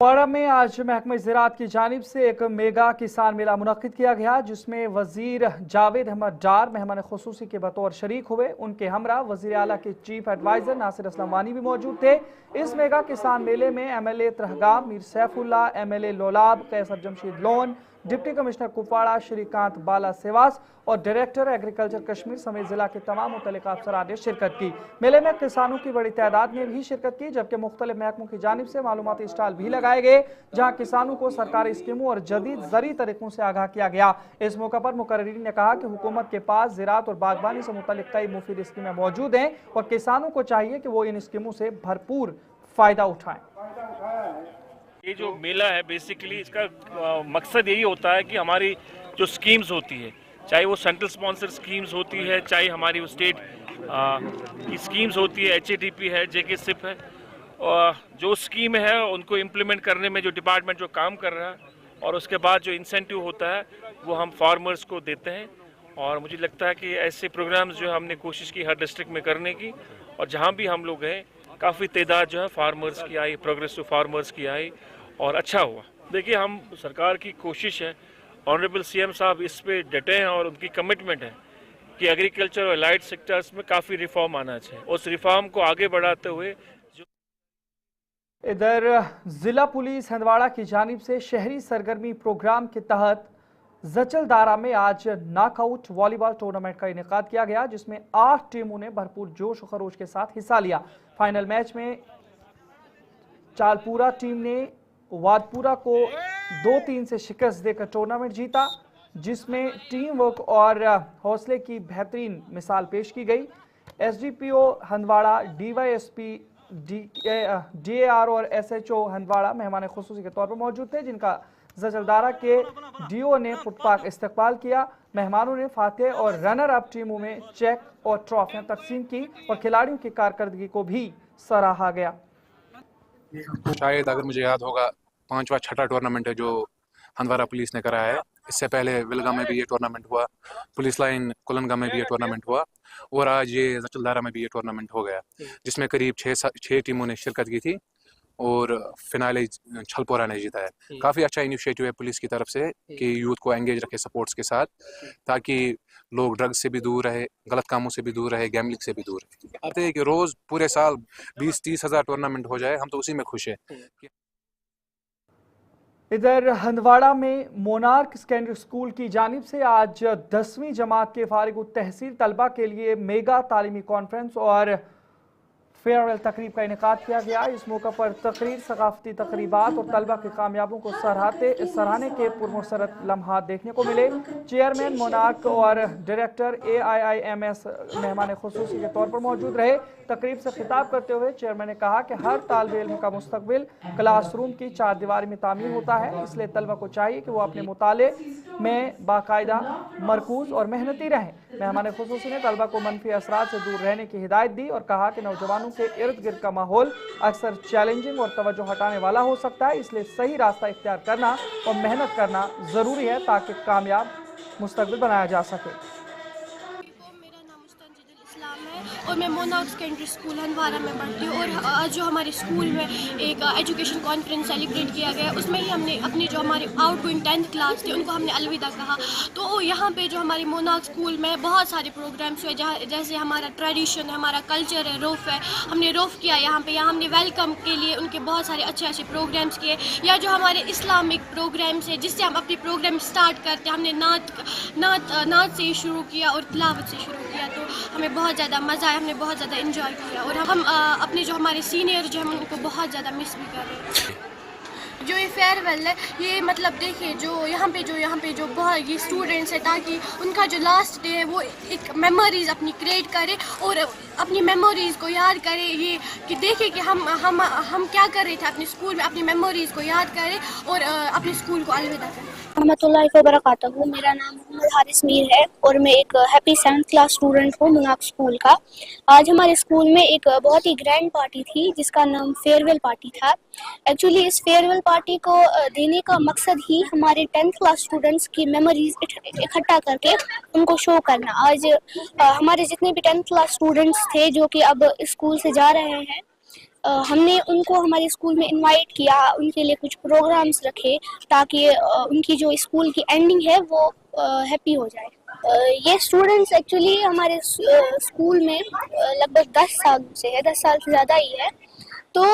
पारा में आज महकमा ज़राअत की जानिब से एक मेगा किसान मेला मुनक्किद किया गया, जिसमें वजीर जावेद अहमद डार मेहमान खुसूसी के बतौर शरीक हुए। उनके हमरा वजीर आला के चीफ एडवाइजर नासिर असलम वानी भी मौजूद थे। इस मेगा किसान मेले में MLA Trehgam Mir Saifullah, MLA Lolab Kaiser Jamshid Lone, deputy commissioner Kupwara Shrikant Bala सेवास और डायरेक्टर एग्रीकल्चर कश्मीर समेत जिला के तमाम मुतल्लिक़ अफसरान ने शिरकत की। मेले में किसानों की बड़ी तादाद ने भी शिरकत की, जबकि मुख्तलिफ महकमों की जानिब से मालूमाती स्टॉल भी लगाए गए, जहाँ किसानों को सरकारी स्कीमों और जदीद ज़री तरीक़ों से आगाह किया गया। इस मौका पर मुकर्रिरीन ने कहा कि हुकूमत के पास ज़राअत और बागबानी से मुतल्लिक़ कई मुफीद स्कीमें मौजूद हैं और किसानों को चाहिए कि वो इन स्कीमों से भरपूर फ़ायदा उठाएँ। ये जो मेला है बेसिकली इसका मकसद यही होता है कि हमारी जो स्कीम्स होती है, चाहे वो सेंट्रल स्पॉन्सर स्कीम्स होती है, चाहे हमारी वो स्टेट की स्कीम्स होती है, HATP है, JK SIP है, और जो स्कीम है उनको इम्प्लीमेंट करने में जो डिपार्टमेंट जो काम कर रहा है, और उसके बाद जो इंसेंटिव होता है वो हम फार्मर्स को देते हैं। और मुझे लगता है कि ऐसे प्रोग्राम्स जो हमने कोशिश की हर डिस्ट्रिक्ट में करने की, और जहाँ भी हम लोग गए काफ़ी तादाद जो है फार्मर्स की आई, प्रोग्रेसिव फार्मर्स की आई, और अच्छा हुआ। देखिए, हम सरकार की कोशिश है, ऑनरेबल CM साहब इस पे डटे हैं और उनकी कमिटमेंट है कि एग्रीकल्चर और लाइट सेक्टर्स में काफ़ी रिफॉर्म आना चाहिए। उस रिफॉर्म को आगे बढ़ाते हुए इधर जिला पुलिस हंदवाड़ा की जानिब से शहरी सरगर्मी प्रोग्राम के तहत जचलदारा में आज नॉकआउट वॉलीबॉल टूर्नामेंट का इनेकाद किया गया, जिसमें 8 टीमों ने भरपूर जोश और खरोश के साथ हिस्सा लिया। फाइनल मैच में चालपुरा टीम ने वादपुरा को 2-3 से शिकस्त देकर टूर्नामेंट जीता, जिसमें टीम वर्क और हौसले की बेहतरीन मिसाल पेश की गई। SDPO हंदवाड़ा, DYSP, DAR और SHO हंदवाड़ा मेहमान खुसूसी के तौर पर मौजूद थे, जिनका जचलदारा के DO ने फुटपाक इस्तकबाल किया। मेहमानों ने फातेह और रनर अप टीमों में चेक और ट्रॉफियां तकसीम की और खिलाड़ियों की कारकर्दगी को भी सराहा गया। शायद अगर मुझे याद होगा 5वां-6वां टूर्नामेंट है जो हंदवाड़ा पुलिस ने कराया है। इससे पहले विलगा में भी ये टूर्नामेंट हुआ, पुलिस लाइन कुलनगा में भी ये टूर्नामेंट हुआ, और आज ये जचलदारा में भी ये टूर्नामेंट हो गया, जिसमें करीब 6 टीमों ने शिरकत की थी। और फिनाले छलपोरा ने जीता है। काफ़ी अच्छा इनिशिएटिव है पुलिस की तरफ से कि यूथ को एंगेज रखे स्पोर्ट्स के साथ, ताकि लोग ड्रग्स से भी दूर रहे, गलत कामों से भी दूर रहे, गैम्बलिंग से भी दूर रहे। कहते हैं कि रोज़ पूरे साल 20-30 हज़ार टूर्नामेंट हो जाए, हम तो उसी में खुश हैं। इधर हंदवाड़ा में मोनार्क सेकेंडरी स्कूल की जानिब से आज 10वीं जमात के फारिग तहसील तलबा के लिए मेगा तालीमी कॉन्फ्रेंस और फेयरवेल तकरीब का इनेकाद किया गया। इस मौके पर तकरीर, सकाफती तकरीबात और तलबा की कामयाबों को सराहने के पुरमसरत लम्हात देखने को मिले। चेयरमैन मोनार्क और डायरेक्टर AIIMS मेहमान खुसूसी के तौर पर मौजूद रहे। तकरीब से खिताब करते हुए चेयरमैन ने कहा कि हर तालिब इल्म का मुस्तकबिल क्लासरूम की चारदीवारी में तामीर होता है, इसलिए तलबा को चाहिए कि वो अपने मुताले में बाकायदा मरकूज और मेहनती रहें। मेहमान खुसूसी ने तलबा को मनफी असरात से दूर रहने की हिदायत दी और कहा कि नौजवानों के इर्द गिर्द का माहौल अक्सर चैलेंजिंग और तवज्जो हटाने वाला हो सकता है, इसलिए सही रास्ता इख्तियार करना और मेहनत करना ज़रूरी है ताकि कामयाब मुस्तकबिल बनाया जा सके। और मैं मोनार्क सेकेंडरी स्कूल हंदवाड़ा में पढ़ती हूँ और आज जो हमारे स्कूल में एक एजुकेशन कॉन्फ्रेंस सेलिब्रेट किया गया, उसमें ही हमने अपने जो हमारे आउटगोइंग 10th क्लास थे उनको हमने अलविदा कहा। तो यहाँ पे जो हमारे मोनार्क स्कूल में बहुत सारे प्रोग्राम्स हुए, जैसे हमारा ट्रेडिशन है, हमारा कल्चर है, रोफ है, हमने रोफ किया यहाँ हमने वेलकम के लिए उनके बहुत सारे अच्छे अच्छे प्रोग्राम्स किए। या जो हमारे इस्लामिक प्रोग्राम्स है जिससे हम अपने प्रोग्राम स्टार्ट करते हैं, हमने नात से शुरू किया और तिलावत से शुरू किया, तो हमें बहुत ज़्यादा मज़ा आया, हमने बहुत ज़्यादा एंजॉय किया और हम अपने जो हमारे सीनियर जो हम उनको बहुत ज़्यादा मिस भी कर रहे हैं। जो ये फेयरवेल है, ये मतलब देखिए जो यहाँ पे जो बहुत ये स्टूडेंट्स है, ताकि उनका जो लास्ट डे है वो एक मेमोरीज अपनी क्रिएट करे और अपनी मेमोरीज को याद करे, ये कि देखे कि हम क्या कर रहे थे अपने स्कूल में, अपनी मेमोरीज को याद करें और अपने स्कूल को अलविदा करें। रहमतुल्लाहि व बरकातहू। मेरा नाम मोहम्मद हारिस मीर है और मैं एक हैप्पी 7th क्लास स्टूडेंट हूँ मोनार्क स्कूल का। आज हमारे स्कूल में एक बहुत ही ग्रैंड पार्टी थी जिसका नाम फेयरवेल पार्टी था। एक्चुअली इस फेयरवेल पार्टी को देने का मकसद ही हमारे 10th क्लास स्टूडेंट्स की मेमोरीज इकट्ठा करके उनको शो करना। आज हमारे जितने भी 10th क्लास स्टूडेंट्स थे जो कि अब स्कूल से जा रहे हैं, हमने उनको हमारे स्कूल में इनवाइट किया, उनके लिए कुछ प्रोग्राम्स रखे ताकि उनकी जो स्कूल की एंडिंग है वो हैप्पी हो जाए। ये स्टूडेंट्स एक्चुअली हमारे स्कूल में लगभग 10 साल से है, 10 साल से ज़्यादा ही है। तो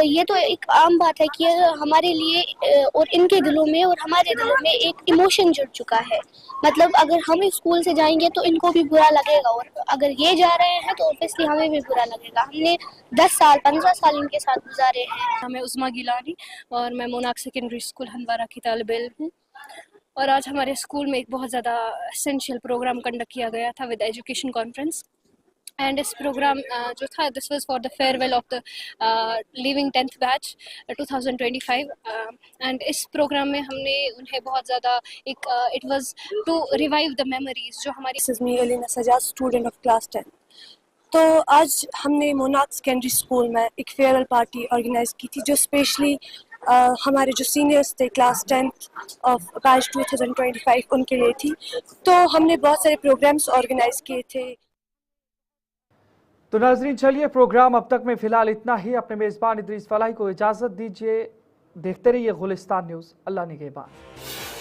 ये तो एक आम बात है कि हमारे लिए और इनके दिलों में और हमारे दिलों में एक इमोशन जुड़ चुका है। मतलब अगर हम स्कूल से जाएंगे तो इनको भी बुरा लगेगा और अगर ये जा रहे हैं तो ऑब्वियसली हमें भी बुरा लगेगा। हमने 10 साल 15 साल इनके साथ गुजारे हैं। मैं उस्मा गिलानी और मैं मोनार्क सेकेंडरी स्कूल हंदवाड़ा की तालिब इल्म हूँ और आज हमारे स्कूल में एक बहुत ज़्यादा एसेंशियल प्रोग्राम कंडक्ट किया गया था विद एजुकेशन कॉन्फ्रेंस। एंड इस प्रोग्राम जो था this was for the farewell of the living 10th batch 2025 and इस प्रोग्राम में हमने उन्हें बहुत ज़्यादा एक it was to revive the memories जो हमारी Alina Sajad student of class 10। तो आज हमने मोनार्क सेकेंडरी स्कूल में एक फेयरवेल पार्टी ऑर्गेनाइज की थी जो स्पेशली हमारे जो सीनियर्स थे क्लास 10th ऑफ बैच 2025 उनके लिए थी। तो हमने बहुत सारे प्रोग्राम्स ऑर्गेनाइज किए थे। तो नाज़रीन चलिए प्रोग्राम अब तक में फ़िलहाल इतना ही। अपने मेज़बान इदरीस फलाही को इजाज़त दीजिए। देखते रहिए गुलिस्तान न्यूज़। अल्लाह निगहबान।